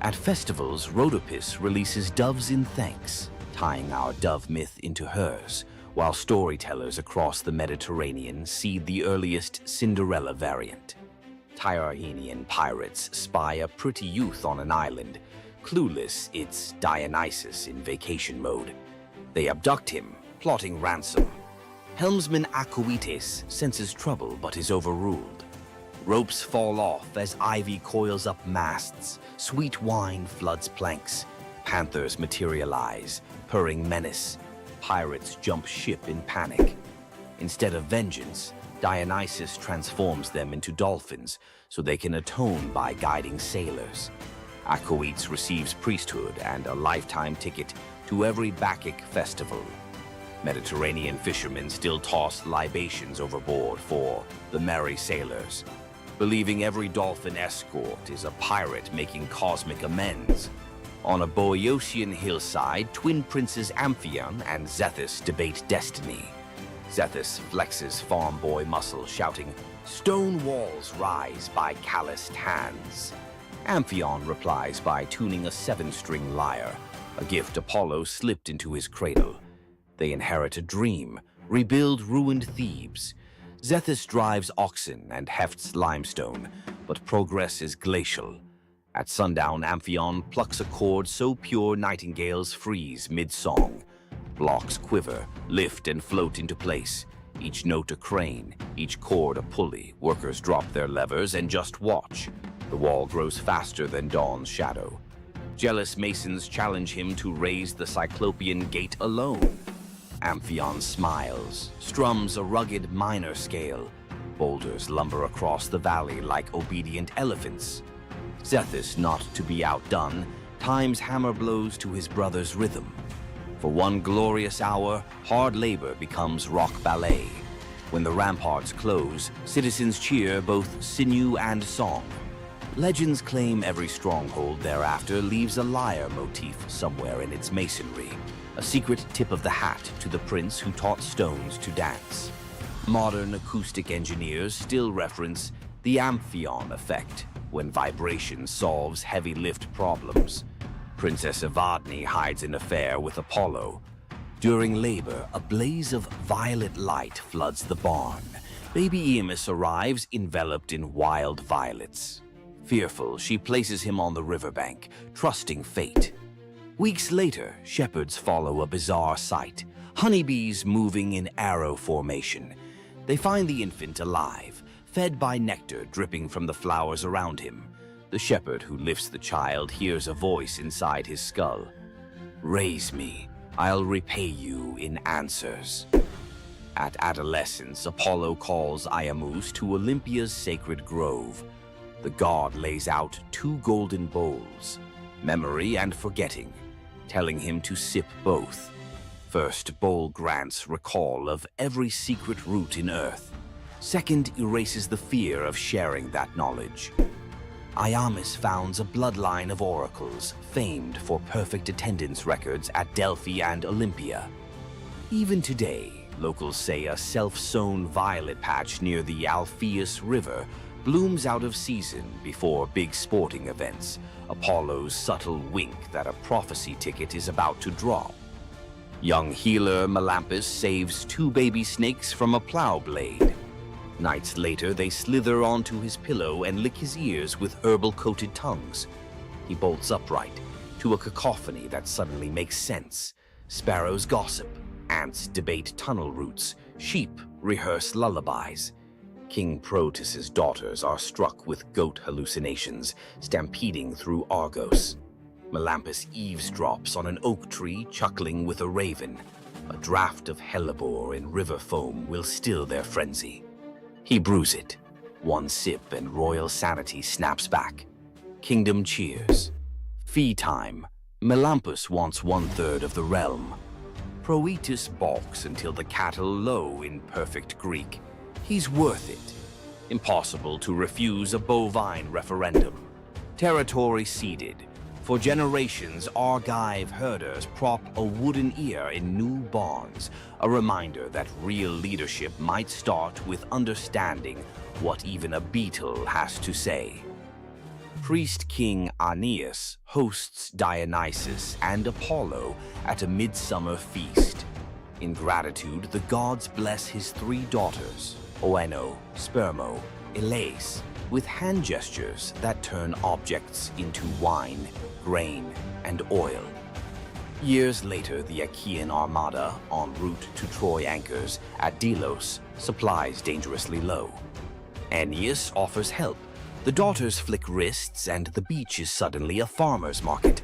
At festivals, Rhodopis releases doves in thanks, tying our dove myth into hers, while storytellers across the Mediterranean seed the earliest Cinderella variant. Tyrrhenian pirates spy a pretty youth on an island. Clueless, it's Dionysus in vacation mode. They abduct him, plotting ransom. Helmsman Acoetes senses trouble but is overruled. Ropes fall off as ivy coils up masts. Sweet wine floods planks. Panthers materialize, purring menace. Pirates jump ship in panic. Instead of vengeance, Dionysus transforms them into dolphins so they can atone by guiding sailors. Acoetes receives priesthood and a lifetime ticket to every Bacchic festival. Mediterranean fishermen still toss libations overboard for the merry sailors, believing every dolphin escort is a pirate making cosmic amends. On a Boeotian hillside, twin princes Amphion and Zethus debate destiny. Zethus flexes farm boy muscle, shouting, "Stone walls rise by calloused hands." Amphion replies by tuning a 7-string lyre, a gift Apollo slipped into his cradle. They inherit a dream, rebuild ruined Thebes. Zethus drives oxen and hefts limestone, but progress is glacial. At sundown, Amphion plucks a chord so pure nightingales freeze mid-song. Blocks quiver, lift and float into place. Each note a crane, each chord a pulley. Workers drop their levers and just watch. The wall grows faster than dawn's shadow. Jealous masons challenge him to raise the Cyclopean gate alone. Amphion smiles, strums a rugged minor scale. Boulders lumber across the valley like obedient elephants. Zethus, not to be outdone, times hammer blows to his brother's rhythm. For one glorious hour, hard labor becomes rock ballet. When the ramparts close, citizens cheer both sinew and song. Legends claim every stronghold thereafter leaves a lyre motif somewhere in its masonry, a secret tip of the hat to the prince who taught stones to dance. Modern acoustic engineers still reference the Amphion effect when vibration solves heavy lift problems. Princess Evadne hides an affair with Apollo. During labor, a blaze of violet light floods the barn. Baby Emus arrives enveloped in wild violets. Fearful, she places him on the riverbank, trusting fate. Weeks later, shepherds follow a bizarre sight. Honeybees moving in arrow formation. They find the infant alive, fed by nectar dripping from the flowers around him. The shepherd who lifts the child hears a voice inside his skull. "Raise me, I'll repay you in answers." At adolescence, Apollo calls Iamus to Olympia's sacred grove. The god lays out 2 golden bowls, memory and forgetting, telling him to sip both. First bowl grants recall of every secret root in earth. Second erases the fear of sharing that knowledge. Iamus founds a bloodline of oracles, famed for perfect attendance records at Delphi and Olympia. Even today, locals say a self-sown violet patch near the Alpheus River blooms out of season before big sporting events, Apollo's subtle wink that a prophecy ticket is about to drop. Young healer Melampus saves 2 baby snakes from a plow blade. Nights later, they slither onto his pillow and lick his ears with herbal-coated tongues. He bolts upright, to a cacophony that suddenly makes sense. Sparrows gossip, ants debate tunnel routes, sheep rehearse lullabies. King Proteus's daughters are struck with goat hallucinations, stampeding through Argos. Melampus eavesdrops on an oak tree, chuckling with a raven. A draught of hellebore in river foam will still their frenzy. He brews it. One sip and royal sanity snaps back. Kingdom cheers. Fee time. Melampus wants 1/3 of the realm. Proetus balks until the cattle low in perfect Greek. He's worth it. Impossible to refuse a bovine referendum. Territory ceded. For generations, Argive herders prop a wooden ear in new barns, a reminder that real leadership might start with understanding what even a beetle has to say. Priest King Aeneas hosts Dionysus and Apollo at a midsummer feast. In gratitude, the gods bless his 3 daughters, Oeno, Spermo, Elais, with hand gestures that turn objects into wine, grain, and oil. Years later, the Achaean armada, en route to Troy anchors at Delos, supplies dangerously low. Aeneas offers help. The daughters flick wrists and the beach is suddenly a farmer's market.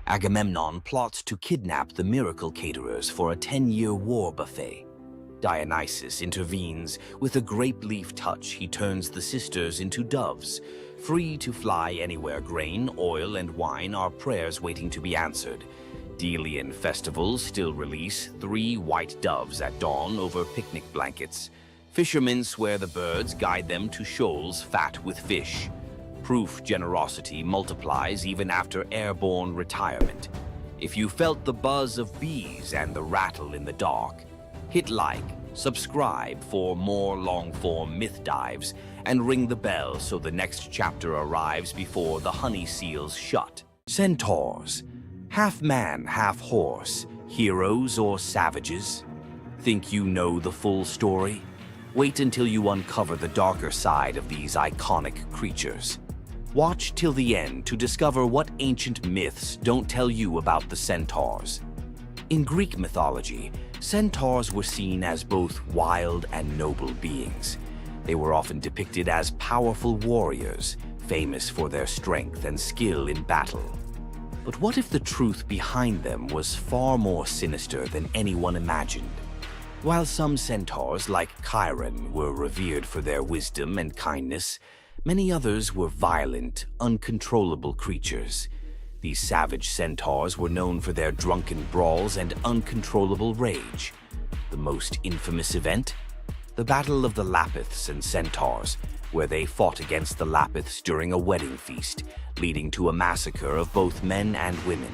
Agamemnon plots to kidnap the miracle caterers for a 10-year war buffet. Dionysus intervenes. With a grape leaf touch, he turns the sisters into doves. Free to fly anywhere, grain, oil, and wine are prayers waiting to be answered. Delian festivals still release 3 white doves at dawn over picnic blankets. Fishermen swear the birds guide them to shoals fat with fish. Proof generosity multiplies even after airborne retirement. If you felt the buzz of bees and the rattle in the dark, hit like, subscribe for more long-form myth dives, and ring the bell so the next chapter arrives before the honey seals shut. Centaurs. Half man, half horse. Heroes or savages? Think you know the full story? Wait until you uncover the darker side of these iconic creatures. Watch till the end to discover what ancient myths don't tell you about the Centaurs. In Greek mythology, centaurs were seen as both wild and noble beings. They were often depicted as powerful warriors, famous for their strength and skill in battle. But what if the truth behind them was far more sinister than anyone imagined? While some centaurs, like Chiron, were revered for their wisdom and kindness, many others were violent, uncontrollable creatures. These savage centaurs were known for their drunken brawls and uncontrollable rage. The most infamous event? The Battle of the Lapiths and Centaurs, where they fought against the Lapiths during a wedding feast, leading to a massacre of both men and women.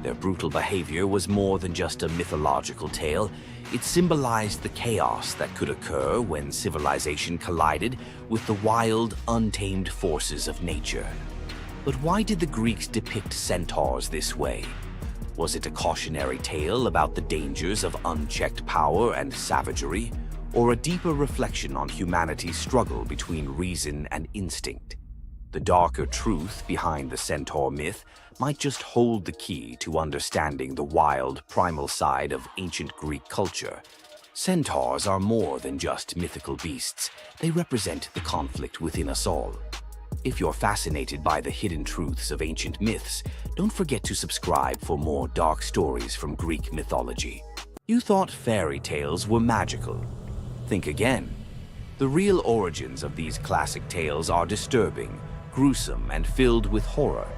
Their brutal behavior was more than just a mythological tale. It symbolized the chaos that could occur when civilization collided with the wild, untamed forces of nature. But why did the Greeks depict centaurs this way? Was it a cautionary tale about the dangers of unchecked power and savagery, or a deeper reflection on humanity's struggle between reason and instinct? The darker truth behind the centaur myth might just hold the key to understanding the wild, primal side of ancient Greek culture. Centaurs are more than just mythical beasts. They represent the conflict within us all. If you're fascinated by the hidden truths of ancient myths, don't forget to subscribe for more dark stories from Greek mythology. You thought fairy tales were magical. Think again. The real origins of these classic tales are disturbing, gruesome, and filled with horror.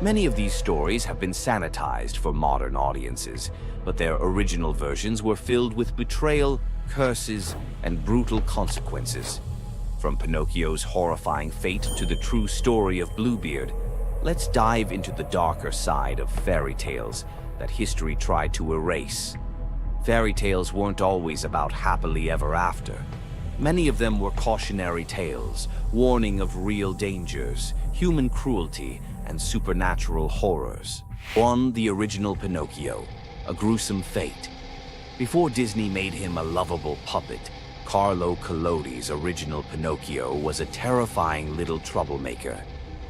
Many of these stories have been sanitized for modern audiences, but their original versions were filled with betrayal, curses, and brutal consequences. From Pinocchio's horrifying fate to the true story of Bluebeard, let's dive into the darker side of fairy tales that history tried to erase. Fairy tales weren't always about happily ever after. Many of them were cautionary tales, warning of real dangers, human cruelty, and supernatural horrors. 1. The original Pinocchio, a gruesome fate. Before Disney made him a lovable puppet, Carlo Collodi's original Pinocchio was a terrifying little troublemaker.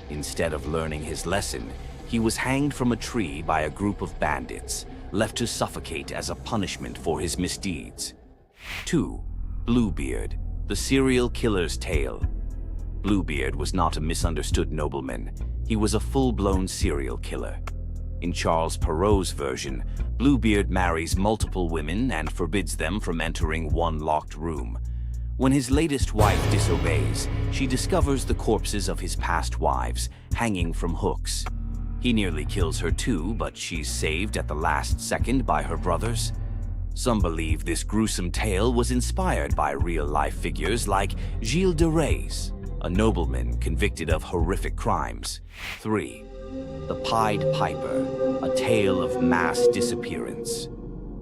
Instead of learning his lesson, he was hanged from a tree by a group of bandits, left to suffocate as a punishment for his misdeeds. 2. Bluebeard, the serial killer's tale. Bluebeard was not a misunderstood nobleman. He was a full-blown serial killer. In Charles Perrault's version, Bluebeard marries multiple women and forbids them from entering one locked room. When his latest wife disobeys, she discovers the corpses of his past wives, hanging from hooks. He nearly kills her too, but she's saved at the last second by her brothers. Some believe this gruesome tale was inspired by real-life figures like Gilles de Rais, a nobleman convicted of horrific crimes. 3. The Pied Piper, a tale of mass disappearance.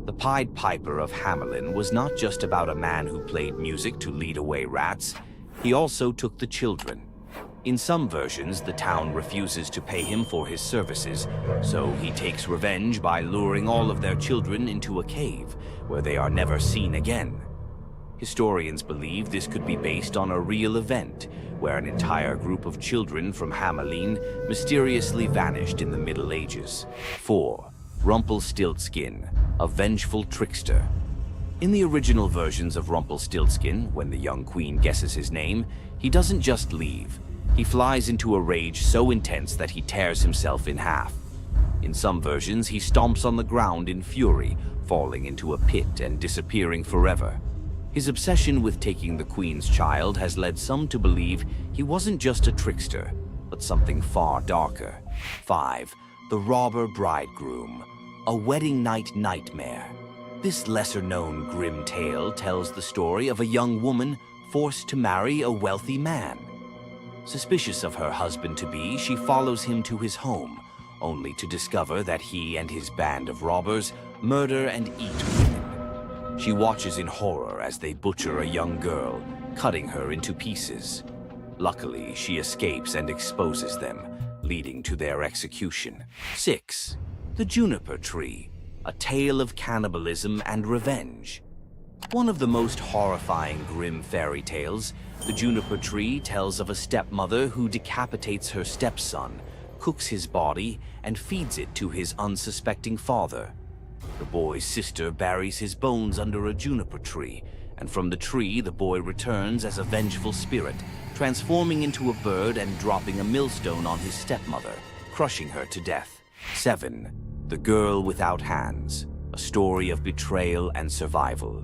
The Pied Piper of Hamelin was not just about a man who played music to lead away rats. He also took the children. In some versions, the town refuses to pay him for his services, so he takes revenge by luring all of their children into a cave, where they are never seen again. Historians believe this could be based on a real event, where an entire group of children from Hamelin mysteriously vanished in the Middle Ages. 4. Rumpelstiltskin, a vengeful trickster. In the original versions of Rumpelstiltskin, when the young queen guesses his name, he doesn't just leave. He flies into a rage so intense that he tears himself in half. In some versions, he stomps on the ground in fury, falling into a pit and disappearing forever. His obsession with taking the queen's child has led some to believe he wasn't just a trickster, but something far darker. 5. The Robber Bridegroom, a wedding night nightmare. This lesser-known grim tale tells the story of a young woman forced to marry a wealthy man. Suspicious of her husband-to-be, she follows him to his home, only to discover that he and his band of robbers murder and eat women. She watches in horror as they butcher a young girl, cutting her into pieces. Luckily, she escapes and exposes them, leading to their execution. 6. The Juniper Tree, a tale of cannibalism and revenge. One of the most horrifying grim fairy tales, The Juniper Tree tells of a stepmother who decapitates her stepson, cooks his body, and feeds it to his unsuspecting father. The boy's sister buries his bones under a juniper tree, and from the tree the boy returns as a vengeful spirit, transforming into a bird and dropping a millstone on his stepmother, crushing her to death. 7. The Girl Without Hands, a story of betrayal and survival.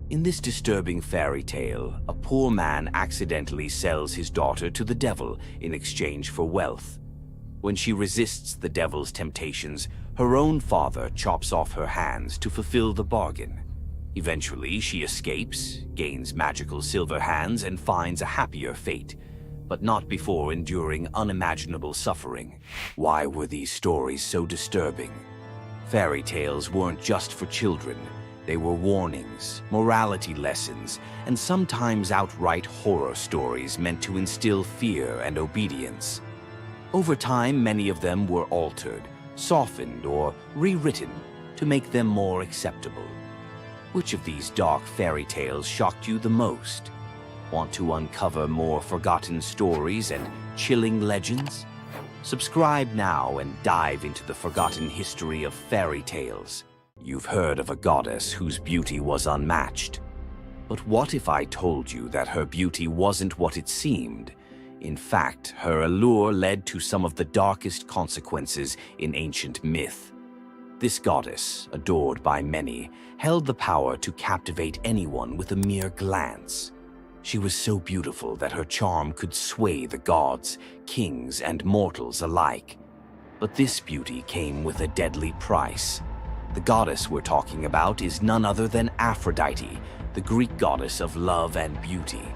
In this disturbing fairy tale, a poor man accidentally sells his daughter to the devil in exchange for wealth. When she resists the devil's temptations, her own father chops off her hands to fulfill the bargain. Eventually, she escapes, gains magical silver hands, and finds a happier fate, but not before enduring unimaginable suffering. Why were these stories so disturbing? Fairy tales weren't just for children. They were warnings, morality lessons, and sometimes outright horror stories meant to instill fear and obedience. Over time, many of them were altered, softened, or rewritten to make them more acceptable. Which of these dark fairy tales shocked you the most? Want to uncover more forgotten stories and chilling legends? Subscribe now and dive into the forgotten history of fairy tales. You've heard of a goddess whose beauty was unmatched. But what if I told you that her beauty wasn't what it seemed? In fact, her allure led to some of the darkest consequences in ancient myth. This goddess, adored by many, held the power to captivate anyone with a mere glance. She was so beautiful that her charm could sway the gods, kings, and mortals alike. But this beauty came with a deadly price. The goddess we're talking about is none other than Aphrodite, the Greek goddess of love and beauty.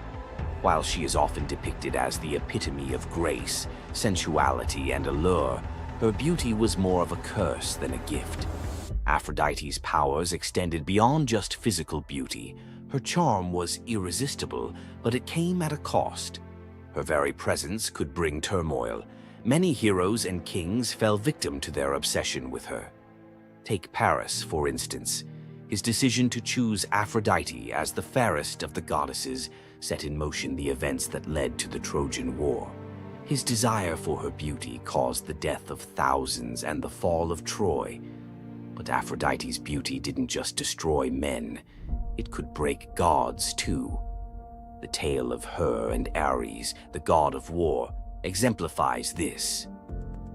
While she is often depicted as the epitome of grace, sensuality, and allure, her beauty was more of a curse than a gift. Aphrodite's powers extended beyond just physical beauty. Her charm was irresistible, but it came at a cost. Her very presence could bring turmoil. Many heroes and kings fell victim to their obsession with her. Take Paris, for instance. His decision to choose Aphrodite as the fairest of the goddesses set in motion the events that led to the Trojan War. His desire for her beauty caused the death of thousands and the fall of Troy. But Aphrodite's beauty didn't just destroy men. It could break gods, too. The tale of her and Ares, the god of war, exemplifies this.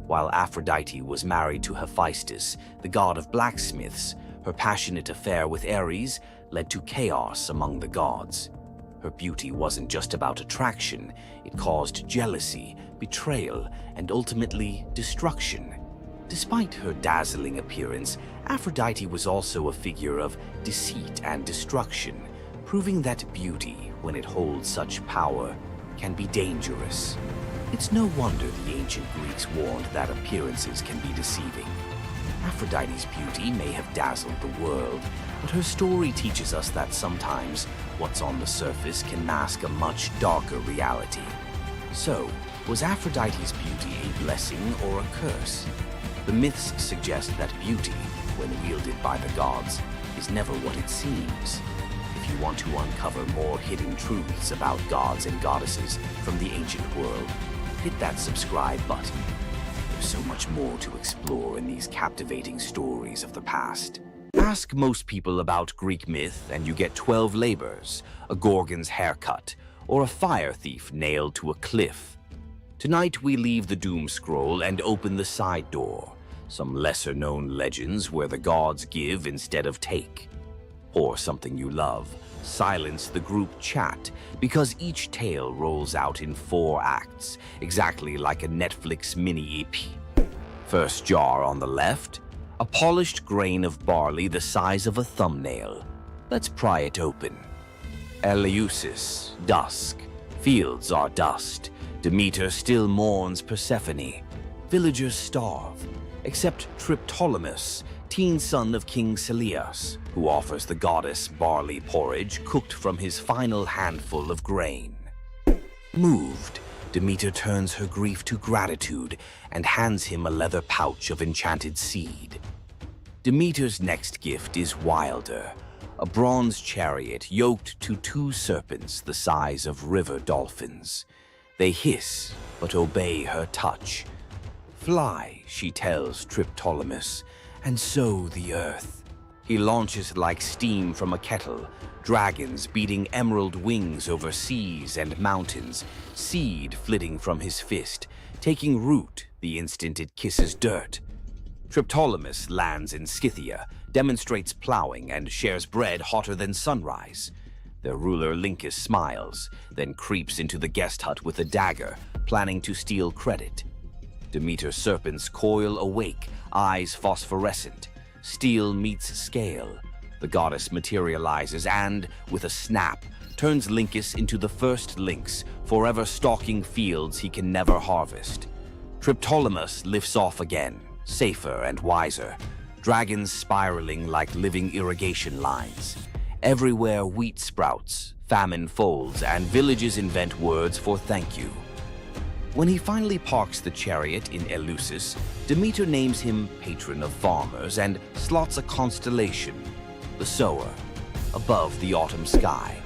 While Aphrodite was married to Hephaestus, the god of blacksmiths, her passionate affair with Ares led to chaos among the gods. Her beauty wasn't just about attraction, it caused jealousy, betrayal, and ultimately destruction. Despite her dazzling appearance, Aphrodite was also a figure of deceit and destruction, proving that beauty, when it holds such power, can be dangerous. It's no wonder the ancient Greeks warned that appearances can be deceiving. Aphrodite's beauty may have dazzled the world, but her story teaches us that sometimes what's on the surface can mask a much darker reality. So, was Aphrodite's beauty a blessing or a curse? The myths suggest that beauty, when wielded by the gods, is never what it seems. If you want to uncover more hidden truths about gods and goddesses from the ancient world, hit that subscribe button. There's so much more to explore in these captivating stories of the past. Ask most people about Greek myth and you get 12 labors, a Gorgon's haircut, or a fire thief nailed to a cliff. Tonight we leave the doom scroll and open the side door, some lesser-known legends where the gods give instead of take. Or something you love, silence the group chat, because each tale rolls out in 4 acts, exactly like a Netflix mini-EP. First jar on the left, a polished grain of barley the size of a thumbnail. Let's pry it open. Eleusis, dusk. Fields are dust. Demeter still mourns Persephone. Villagers starve, except Triptolemus, teen son of King Celeus, who offers the goddess barley porridge cooked from his final handful of grain. Moved, Demeter turns her grief to gratitude and hands him a leather pouch of enchanted seed. Demeter's next gift is wilder, a bronze chariot yoked to 2 serpents the size of river dolphins. They hiss, but obey her touch. Fly, she tells Triptolemus, and sow the earth. He launches like steam from a kettle, dragons beating emerald wings over seas and mountains, seed flitting from his fist, taking root the instant it kisses dirt. Triptolemus lands in Scythia, demonstrates plowing, and shares bread hotter than sunrise. Their ruler Lyncus smiles, then creeps into the guest hut with a dagger, planning to steal credit. Demeter's serpents coil awake, eyes phosphorescent. Steel meets scale. The goddess materializes and, with a snap, turns Lyncus into the first lynx, forever stalking fields he can never harvest. Triptolemus lifts off again, safer and wiser, dragons spiraling like living irrigation lines. Everywhere wheat sprouts, famine folds, and villages invent words for thank you. When he finally parks the chariot in Eleusis, Demeter names him patron of farmers and slots a constellation, the sower, above the autumn sky.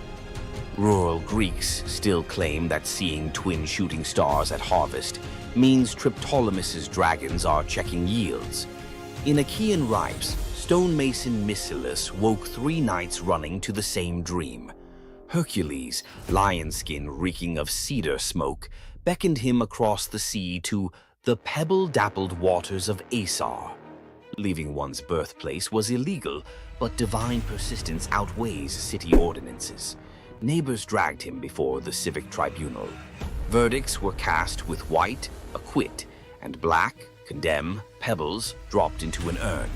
Rural Greeks still claim that seeing twin shooting stars at harvest means Triptolemus's dragons are checking yields. In Achaean ripes, stonemason Mycilus woke 3 nights running to the same dream. Hercules, lion skin reeking of cedar smoke, beckoned him across the sea to the pebble-dappled waters of Asar. Leaving one's birthplace was illegal, but divine persistence outweighs city ordinances. Neighbors dragged him before the civic tribunal. Verdicts were cast with white, acquit, and black, condemn, pebbles dropped into an urn.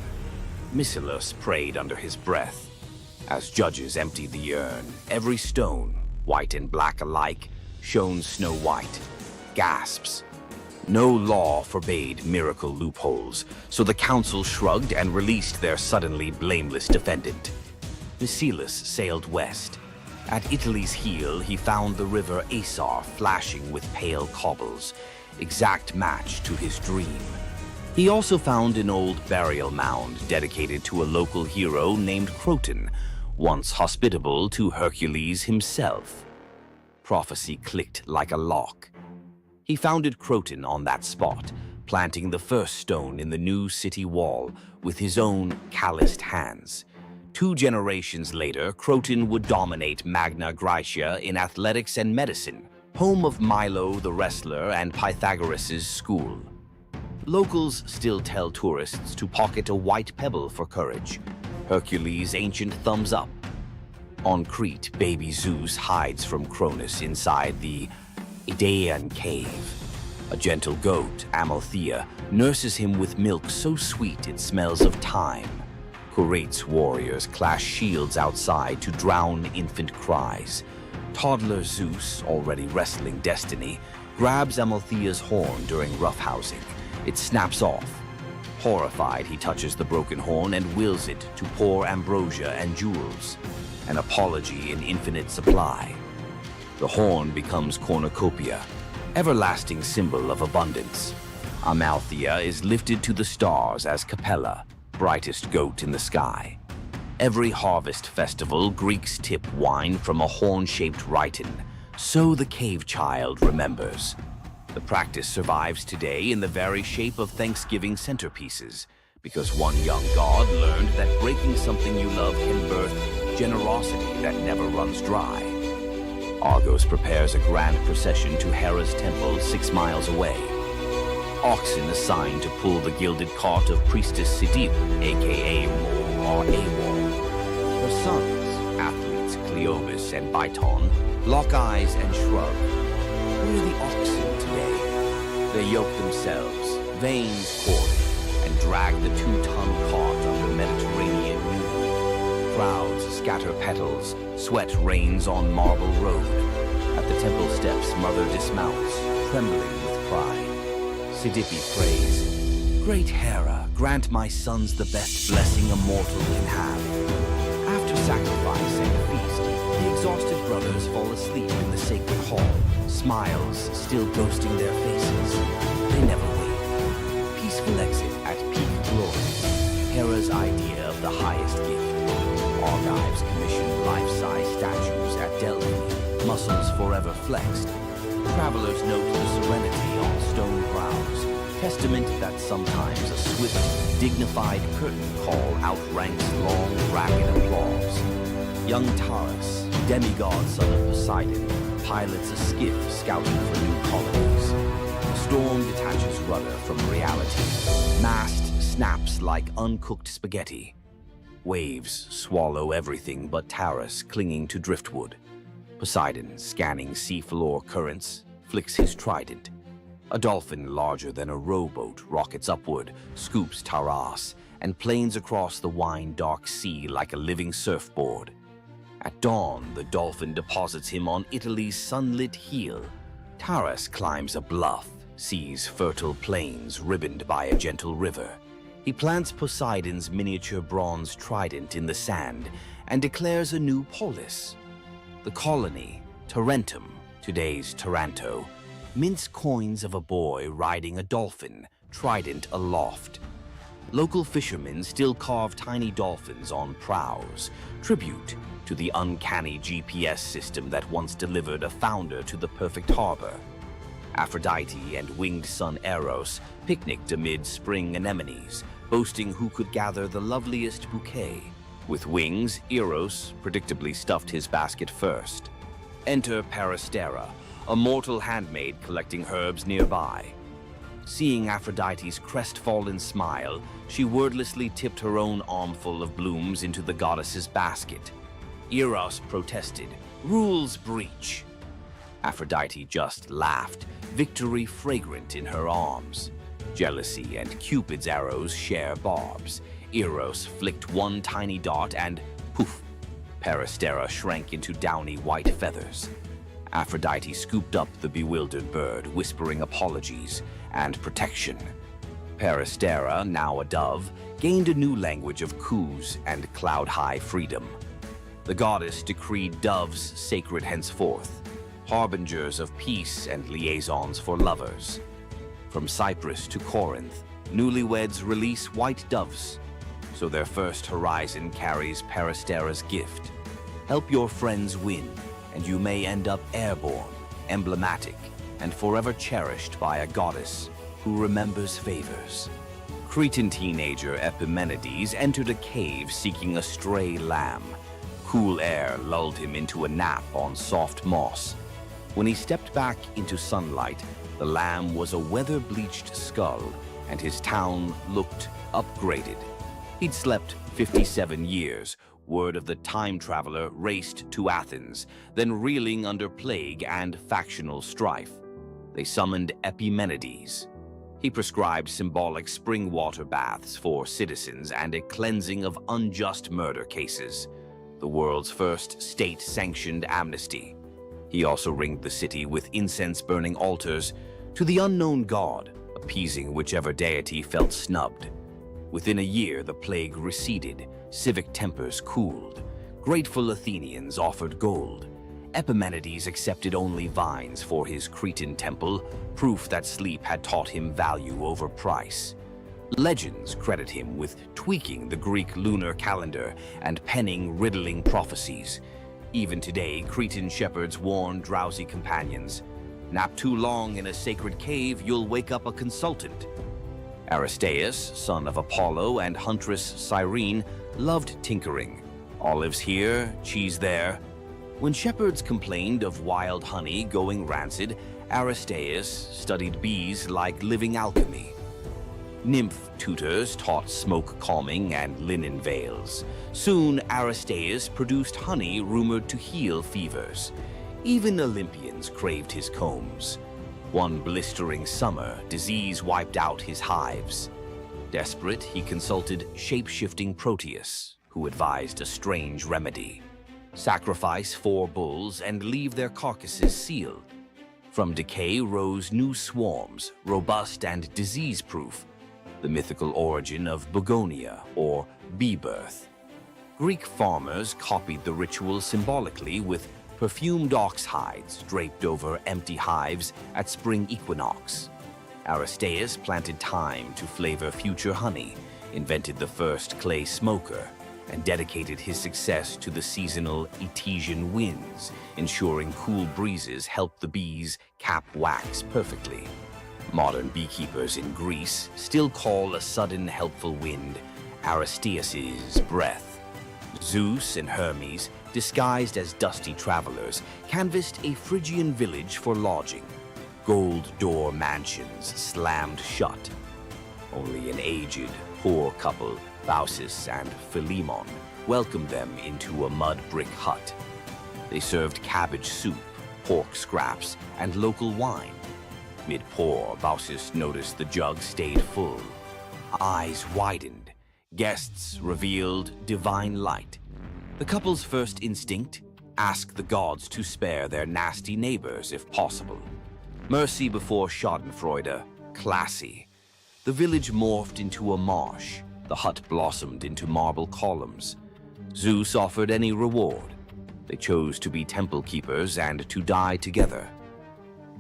Mycilus prayed under his breath. As judges emptied the urn, every stone, white and black alike, shone snow-white. Gasps. No law forbade miracle loopholes, so the council shrugged and released their suddenly blameless defendant. Mycilus sailed west. At Italy's heel, he found the river Asar flashing with pale cobbles, exact match to his dream. He also found an old burial mound dedicated to a local hero named Croton, once hospitable to Hercules himself. Prophecy clicked like a lock. He founded Croton on that spot, planting the first stone in the new city wall with his own calloused hands. 2 generations later, Croton would dominate Magna Graecia in athletics and medicine, home of Milo the wrestler and Pythagoras' school. Locals still tell tourists to pocket a white pebble for courage, Hercules' ancient thumbs up. On Crete, baby Zeus hides from Cronus inside the Idaean cave. A gentle goat, Amalthea, nurses him with milk so sweet it smells of thyme. Curate's warriors clash shields outside to drown infant cries. Toddler Zeus, already wrestling destiny, grabs Amalthea's horn during roughhousing. It snaps off. Horrified, he touches the broken horn and wills it to pour ambrosia and jewels, an apology in infinite supply. The horn becomes cornucopia, everlasting symbol of abundance. Amalthea is lifted to the stars as Capella, brightest goat in the sky. Every harvest festival, Greeks tip wine from a horn-shaped rhyton, so the cave child remembers. The practice survives today in the very shape of Thanksgiving centerpieces, because one young god learned that breaking something you love can birth generosity that never runs dry. Argos prepares a grand procession to Hera's temple 6 miles away. Oxen assigned to pull the gilded cart of priestess Sidip, aka Mor or Awor. Her sons, athletes Cleobus and Biton, lock eyes and shrug. Where are the oxen today? They yoke themselves, veins pouring, and drag the 2-ton cart under Mediterranean noon. Crowds scatter petals, sweat rains on marble road. At the temple steps, mother dismounts, trembling with pride. Sidippe prays, "Great Hera, grant my sons the best blessing a mortal can have." After sacrifice and feast, the exhausted brothers fall asleep in the sacred hall, smiles still ghosting their faces. They never wake. Peaceful exit at peak glory, Hera's idea of the highest gift. Argives commissioned life-size statues at Delphi, muscles forever flexed. Travelers note the serenity on stone brows, testament that sometimes a swift, dignified curtain call outranks long, ragged applause. Young Taurus, demigod son of Poseidon, pilots a skiff scouting for new colonies. The storm detaches rudder from reality. Mast snaps like uncooked spaghetti. Waves swallow everything but Taurus clinging to driftwood. Poseidon, scanning seafloor currents, flicks his trident. A dolphin larger than a rowboat rockets upward, scoops Taurus, and planes across the wine-dark sea like a living surfboard. At dawn, the dolphin deposits him on Italy's sunlit heel. Taurus climbs a bluff, sees fertile plains ribboned by a gentle river. He plants Poseidon's miniature bronze trident in the sand and declares a new polis. The colony, Tarentum, today's Taranto, mints coins of a boy riding a dolphin, trident aloft. Local fishermen still carve tiny dolphins on prows, tribute to the uncanny GPS system that once delivered a founder to the perfect harbor. Aphrodite and winged son Eros picnicked amid spring anemones, boasting who could gather the loveliest bouquet. With wings, Eros predictably stuffed his basket first. Enter Peristera, a mortal handmaid collecting herbs nearby. Seeing Aphrodite's crestfallen smile, she wordlessly tipped her own armful of blooms into the goddess's basket. Eros protested, "Rules breach." Aphrodite just laughed, victory fragrant in her arms. Jealousy and Cupid's arrows share barbs. Eros flicked one tiny dart and poof, Peristera shrank into downy white feathers. Aphrodite scooped up the bewildered bird, whispering apologies and protection. Peristera, now a dove, gained a new language of coos and cloud-high freedom. The goddess decreed doves sacred henceforth, harbingers of peace and liaisons for lovers. From Cyprus to Corinth, newlyweds release white doves, so their first horizon carries Peristera's gift. Help your friends win, and you may end up airborne, emblematic, and forever cherished by a goddess who remembers favors. Cretan teenager Epimenides entered a cave seeking a stray lamb. Cool air lulled him into a nap on soft moss. When he stepped back into sunlight, the lamb was a weather-bleached skull, and his town looked upgraded. He'd slept 57 years. Word of the time traveler raced to Athens, then reeling under plague and factional strife. They summoned Epimenides. He prescribed symbolic spring water baths for citizens and a cleansing of unjust murder cases, the world's first state-sanctioned amnesty. He also ringed the city with incense-burning altars to the unknown god, appeasing whichever deity felt snubbed. Within a year, the plague receded, civic tempers cooled. Grateful Athenians offered gold. Epimenides accepted only vines for his Cretan temple, proof that sleep had taught him value over price. Legends credit him with tweaking the Greek lunar calendar and penning riddling prophecies. Even today, Cretan shepherds warn drowsy companions, "Nap too long in a sacred cave, you'll wake up a consultant." Aristaeus, son of Apollo and huntress Cyrene, loved tinkering. Olives here, cheese there. When shepherds complained of wild honey going rancid, Aristaeus studied bees like living alchemy. Nymph tutors taught smoke calming and linen veils. Soon, Aristaeus produced honey rumored to heal fevers. Even Olympians craved his combs. One blistering summer, disease wiped out his hives. Desperate, he consulted shape-shifting Proteus, who advised a strange remedy. Sacrifice 4 bulls and leave their carcasses sealed. From decay rose new swarms, robust and disease-proof, the mythical origin of begonia, or bee birth. Greek farmers copied the ritual symbolically with perfumed ox hides draped over empty hives at spring equinox. Aristaeus planted thyme to flavor future honey, invented the first clay smoker, and dedicated his success to the seasonal Etesian winds, ensuring cool breezes helped the bees cap wax perfectly. Modern beekeepers in Greece still call a sudden helpful wind Aristaeus's breath. Zeus and Hermes, disguised as dusty travelers, canvassed a Phrygian village for lodging. Gold door mansions slammed shut. Only an aged, poor couple, Baucis and Philemon, welcomed them into a mud brick hut. They served cabbage soup, pork scraps, and local wine. Mid-pour, Baucis noticed the jug stayed full. Eyes widened. Guests revealed divine light. The couple's first instinct? Ask the gods to spare their nasty neighbors if possible. Mercy before schadenfreude. Classy. The village morphed into a marsh. The hut blossomed into marble columns. Zeus offered any reward. They chose to be temple keepers and to die together.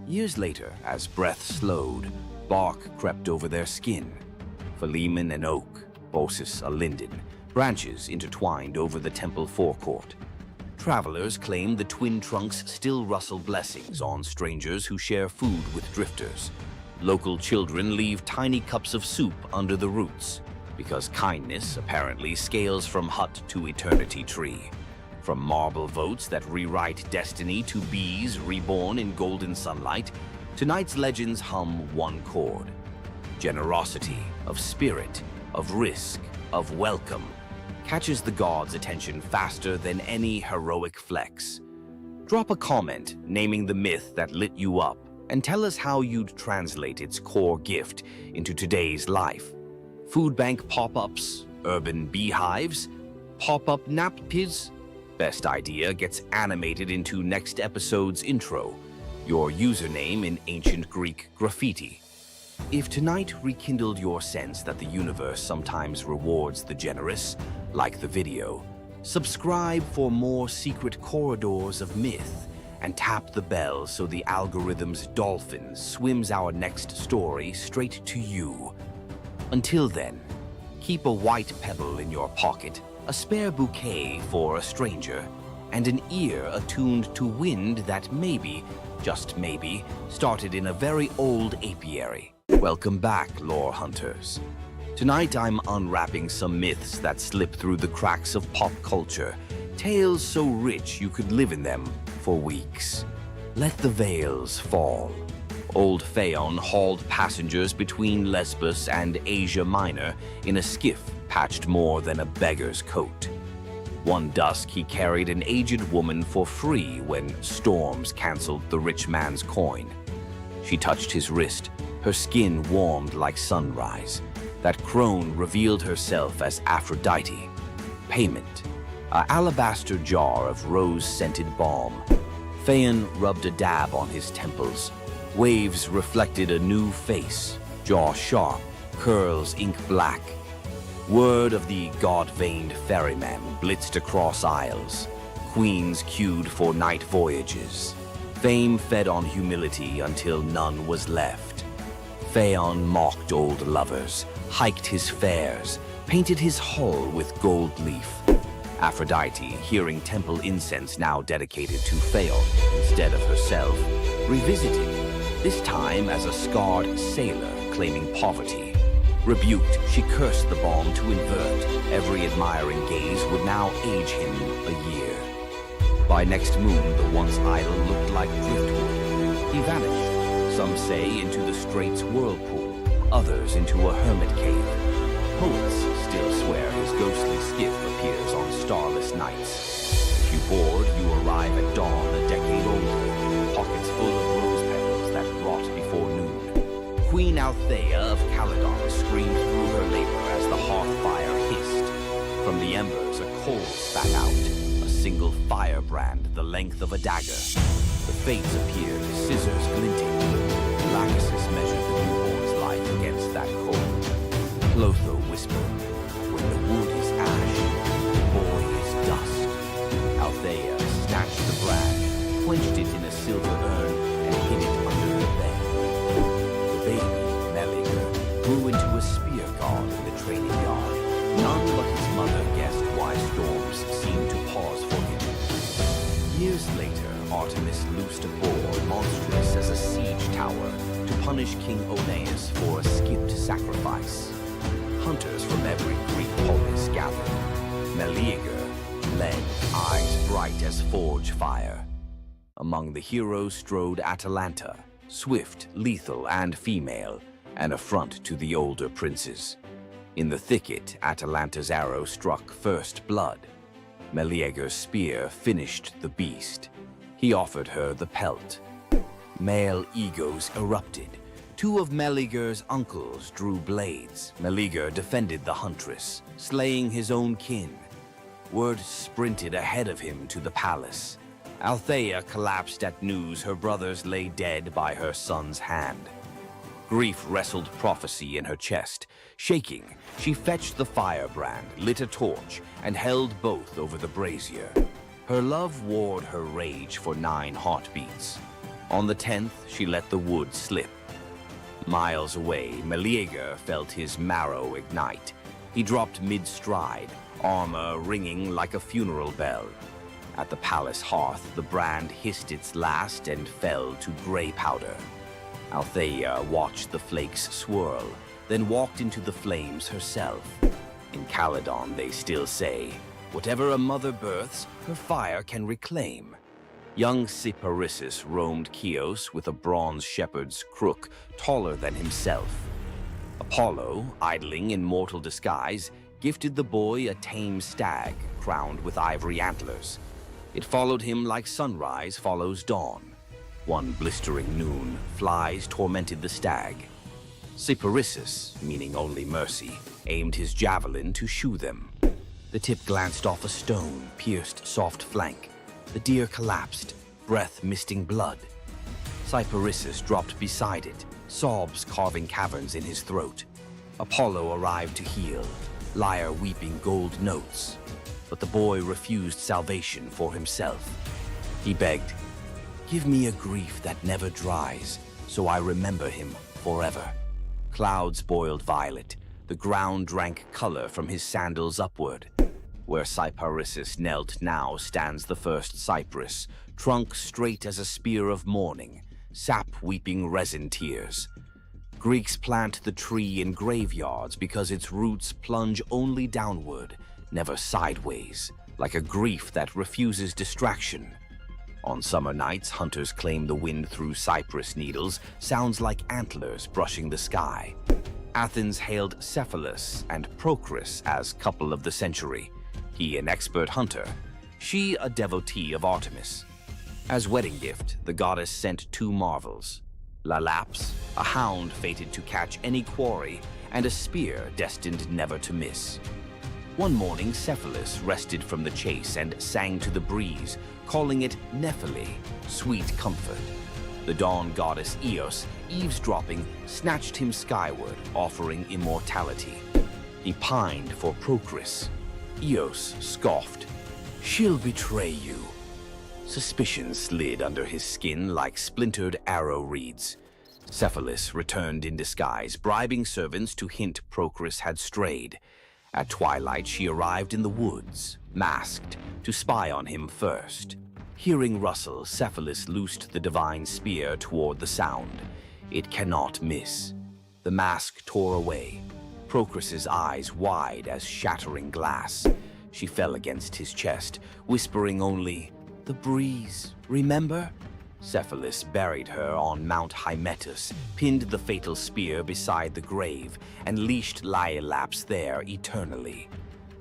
Years later, as breath slowed, bark crept over their skin. Philemon an oak, Baucis a linden, branches intertwined over the temple forecourt. Travelers claim the twin trunks still rustle blessings on strangers who share food with drifters. Local children leave tiny cups of soup under the roots, because kindness apparently scales from hut to eternity tree. From marble votes that rewrite destiny to bees reborn in golden sunlight, tonight's legends hum one chord. Generosity, of spirit, of risk, of welcome, catches the gods' attention faster than any heroic flex. Drop a comment naming the myth that lit you up and tell us how you'd translate its core gift into today's life. Food bank pop-ups, urban beehives, pop-up nappies. Best idea gets animated into next episode's intro. Your username in ancient Greek graffiti. If tonight rekindled your sense that the universe sometimes rewards the generous, like the video, subscribe for more secret corridors of myth and tap the bell so the algorithm's dolphin swims our next story straight to you. Until then, keep a white pebble in your pocket, a spare bouquet for a stranger, and an ear attuned to wind that maybe, just maybe, started in a very old apiary. Welcome back, lore hunters. Tonight I'm unwrapping some myths that slip through the cracks of pop culture, tales so rich you could live in them for weeks. Let the veils fall. Old Phaon hauled passengers between Lesbos and Asia Minor in a skiff patched more than a beggar's coat. One dusk he carried an aged woman for free when storms canceled the rich man's coin. She touched his wrist, her skin warmed like sunrise. That crone revealed herself as Aphrodite. Payment: an alabaster jar of rose-scented balm. Phaon rubbed a dab on his temples. Waves reflected a new face, jaw sharp, curls ink black. Word of the god-veined ferryman blitzed across isles. Queens queued for night voyages. Fame fed on humility until none was left. Phaon mocked old lovers, hiked his fares, painted his hull with gold leaf. Aphrodite, hearing temple incense now dedicated to Phaon instead of herself, revisited, this time as a scarred sailor claiming poverty. Rebuked, she cursed the balm to invert. Every admiring gaze would now age him a year. By next moon, the once idol looked like driftwood. He vanished, some say into the strait's whirlpool, others into a hermit cave. Poets still swear his ghostly skiff appears on starless nights. If you board, you arrive at dawn a decade older, pockets full of rose petals that rot before noon. Queen Althea of Calydon screamed through her labor as the hearth fire hissed. From the embers, a coal spat out, a single firebrand the length of a dagger. The fates appeared, scissors glinting. Lachesis measured the newborn's life against that coal. Clotho whispered, when the wood is ash, the boy is dust. Althea snatched the brand, quenched it in a silver urn, and hid it under the bed. The baby, Meleager, grew into a spear god in the training yard. None but his mother guessed why storms seemed to pause for him. Years later, Artemis loosed a boar monstrous as a siege tower to punish King Oeneus for a skipped sacrifice. Hunters from every Greek polis gathered. Meleager led, eyes bright as forge fire. Among the heroes strode Atalanta, swift, lethal, and female, an affront to the older princes. In the thicket, Atalanta's arrow struck first blood. Meleager's spear finished the beast. He offered her the pelt. Male egos erupted. Two of Meleager's uncles drew blades. Meleager defended the huntress, slaying his own kin. Word sprinted ahead of him to the palace. Althea collapsed at news her brothers lay dead by her son's hand. Grief wrestled prophecy in her chest. Shaking, she fetched the firebrand, lit a torch, and held both over the brazier. Her love warred her rage for 9 heartbeats. On the 10th, she let the wood slip. Miles away, Meleager felt his marrow ignite. He dropped mid-stride, armor ringing like a funeral bell. At the palace hearth, the brand hissed its last and fell to gray powder. Althea watched the flakes swirl, then walked into the flames herself. In Caledon, they still say, "Whatever a mother births, her fire can reclaim." Young Cyparissus roamed Chios with a bronze shepherd's crook taller than himself. Apollo, idling in mortal disguise, gifted the boy a tame stag crowned with ivory antlers. It followed him like sunrise follows dawn. One blistering noon, flies tormented the stag. Cyparissus, meaning only mercy, aimed his javelin to shoo them. The tip glanced off a stone, pierced soft flank. The deer collapsed, breath misting blood. Cyparissus dropped beside it, sobs carving caverns in his throat. Apollo arrived to heal, lyre weeping gold notes. But the boy refused salvation for himself. He begged, "Give me a grief that never dries, so I remember him forever." Clouds boiled violet. The ground drank color from his sandals upward. Where Cyparissus knelt now stands the first cypress, trunk straight as a spear of mourning, sap weeping resin tears. Greeks plant the tree in graveyards because its roots plunge only downward, never sideways, like a grief that refuses distraction. On summer nights, hunters claim the wind through cypress needles sounds like antlers brushing the sky. Athens hailed Cephalus and Procris as couple of the century. He an expert hunter, she a devotee of Artemis. As wedding gift, the goddess sent 2 marvels. Lalaps, a hound fated to catch any quarry, and a spear destined never to miss. One morning, Cephalus rested from the chase and sang to the breeze, calling it Nephele, sweet comfort. The dawn goddess Eos, eavesdropping, snatched him skyward, offering immortality. He pined for Procris. Eos scoffed, "She'll betray you." Suspicion slid under his skin like splintered arrow reeds. Cephalus returned in disguise, bribing servants to hint Procris had strayed. At twilight, she arrived in the woods, masked, to spy on him first. Hearing rustle, Cephalus loosed the divine spear toward the sound. It cannot miss. The mask tore away, Procris's eyes wide as shattering glass. She fell against his chest, whispering only, "The breeze, remember?" Cephalus buried her on Mount Hymettus, pinned the fatal spear beside the grave, and leashed Laiolaps there eternally.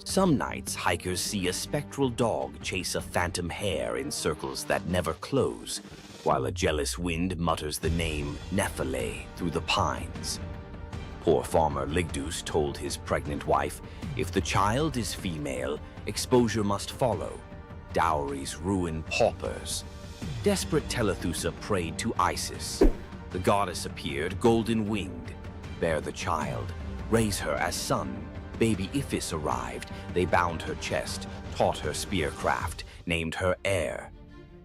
Some nights, hikers see a spectral dog chase a phantom hare in circles that never close, while a jealous wind mutters the name Nephele through the pines. Poor farmer Ligdus told his pregnant wife, if the child is female, exposure must follow. Dowries ruin paupers. Desperate Telethusa prayed to Isis. The goddess appeared, golden-winged. Bear the child, raise her as son. Baby Iphis arrived. They bound her chest, taught her spearcraft, named her heir.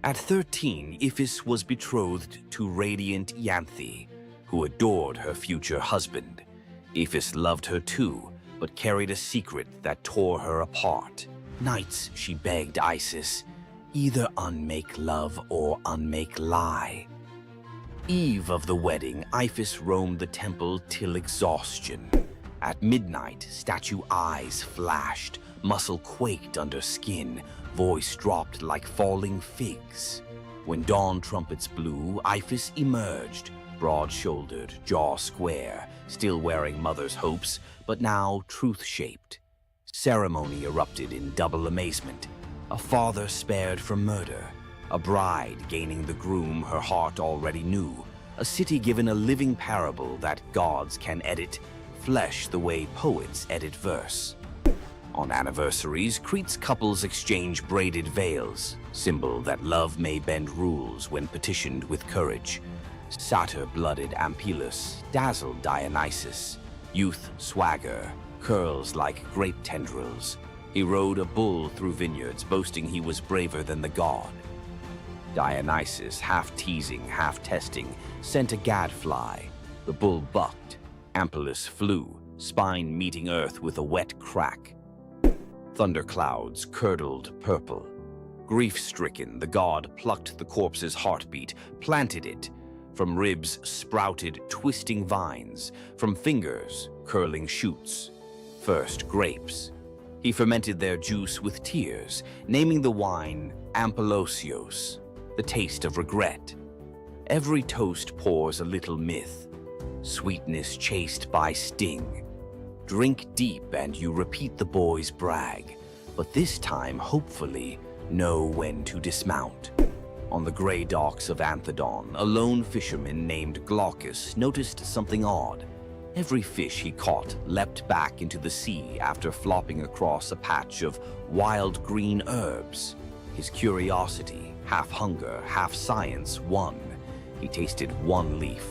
At 13, Iphis was betrothed to radiant Ianthe, who adored her future husband. Iphis loved her too, but carried a secret that tore her apart. Nights she begged Isis, either unmake love or unmake lie. Eve of the wedding, Iphis roamed the temple till exhaustion. At midnight, statue eyes flashed, muscle quaked under skin, voice dropped like falling figs. When dawn trumpets blew, Iphis emerged, broad-shouldered, jaw square, still wearing mother's hopes, but now truth-shaped. Ceremony erupted in double amazement. A father spared from murder, a bride gaining the groom her heart already knew, a city given a living parable that gods can edit flesh the way poets edit verse. On anniversaries, Crete's couples exchange braided veils, symbol that love may bend rules when petitioned with courage. Satyr-blooded Ampelus dazzled Dionysus. Youth swagger, curls like grape tendrils. He rode a bull through vineyards, boasting he was braver than the god. Dionysus, half teasing, half testing, sent a gadfly. The bull bucked. Ampelus flew, spine meeting earth with a wet crack. Thunderclouds curdled purple. Grief-stricken, the god plucked the corpse's heartbeat, planted it. From ribs sprouted twisting vines, from fingers curling shoots. First grapes. He fermented their juice with tears, naming the wine Ampelosios, the taste of regret. Every toast pours a little myth, sweetness chased by sting. Drink deep and you repeat the boy's brag, but this time, hopefully, know when to dismount. On the gray docks of Anthedon, a lone fisherman named Glaucus noticed something odd. Every fish he caught leapt back into the sea after flopping across a patch of wild green herbs. His curiosity, half hunger, half science, won. He tasted one leaf.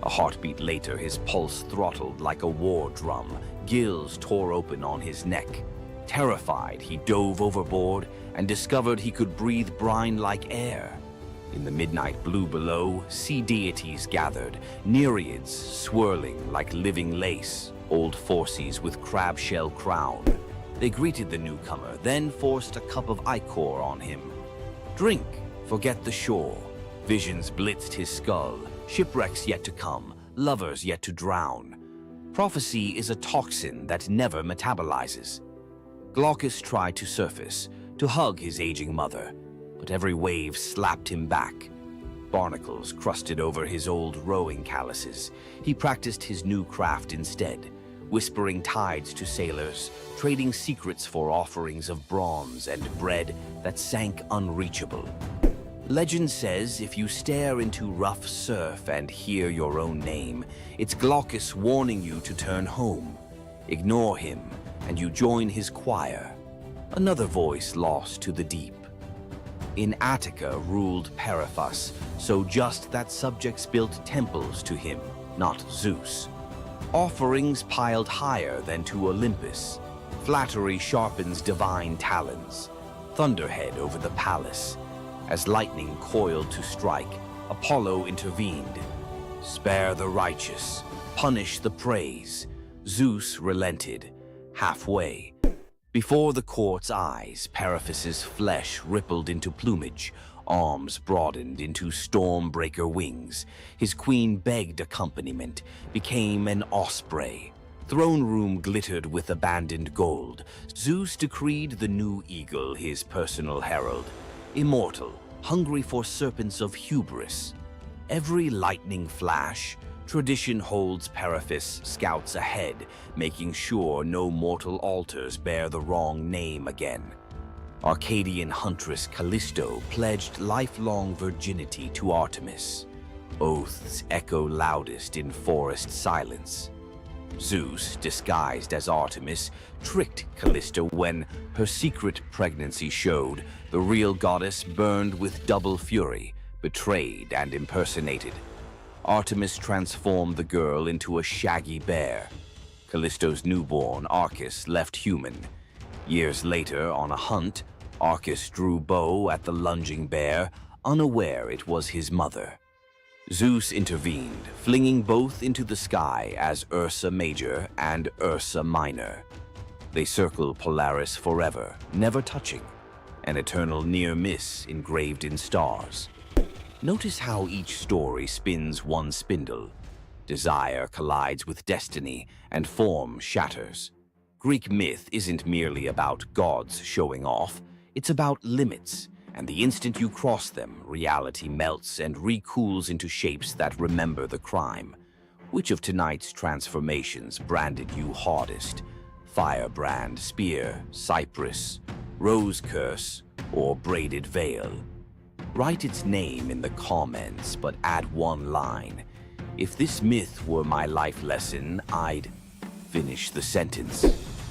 A heartbeat later, his pulse throttled like a war drum. Gills tore open on his neck. Terrified, he dove overboard and discovered he could breathe brine like air. In the midnight blue below, sea deities gathered, nereids swirling like living lace, old Phorcys with crab shell crown. They greeted the newcomer, then forced a cup of ichor on him. Drink, forget the shore. Visions blitzed his skull, shipwrecks yet to come, lovers yet to drown. Prophecy is a toxin that never metabolizes. Glaucus tried to surface, to hug his aging mother, but every wave slapped him back. Barnacles crusted over his old rowing calluses. He practiced his new craft instead, whispering tides to sailors, trading secrets for offerings of bronze and bread that sank unreachable. Legend says if you stare into rough surf and hear your own name, it's Glaucus warning you to turn home. Ignore him, and you join his choir. Another voice lost to the deep. In Attica ruled Periphas, so just that subjects built temples to him, not Zeus. Offerings piled higher than to Olympus. Flattery sharpens divine talons. Thunderhead over the palace. As lightning coiled to strike, Apollo intervened. Spare the righteous, punish the praise. Zeus relented, halfway. Before the court's eyes, Periphas's flesh rippled into plumage, arms broadened into stormbreaker wings. His queen begged accompaniment, became an osprey. Throne room glittered with abandoned gold. Zeus decreed the new eagle his personal herald. Immortal, hungry for serpents of hubris. Every lightning flash, tradition holds Periphas scouts ahead, making sure no mortal altars bear the wrong name again. Arcadian huntress Callisto pledged lifelong virginity to Artemis. Oaths echo loudest in forest silence. Zeus, disguised as Artemis, tricked Callisto when her secret pregnancy showed. The real goddess burned with double fury, betrayed and impersonated. Artemis transformed the girl into a shaggy bear. Callisto's newborn, Arcus, left human. Years later, on a hunt, Arcus drew bow at the lunging bear, unaware it was his mother. Zeus intervened, flinging both into the sky as Ursa Major and Ursa Minor. They circle Polaris forever, never touching, an eternal near miss engraved in stars. Notice how each story spins one spindle. Desire collides with destiny, and form shatters. Greek myth isn't merely about gods showing off, it's about limits, and the instant you cross them, reality melts and recools into shapes that remember the crime. Which of tonight's transformations branded you hardest? Firebrand, spear, cypress, rose curse, or braided veil? Write its name in the comments, but add one line. If this myth were my life lesson, I'd finish the sentence.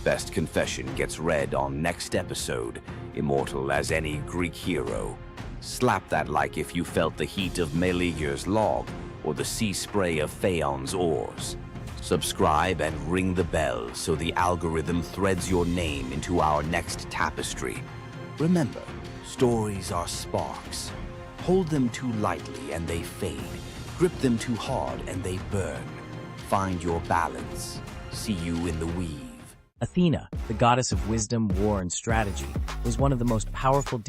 Best confession gets read on next episode, immortal as any Greek hero. Slap that like if you felt the heat of Meleager's log or the sea spray of Phaon's oars. Subscribe and ring the bell so the algorithm threads your name into our next tapestry. Remember, stories are sparks. Hold them too lightly and they fade. Grip them too hard and they burn. Find your balance. See you in the weave. Athena, the goddess of wisdom, war, and strategy, was one of the most powerful deities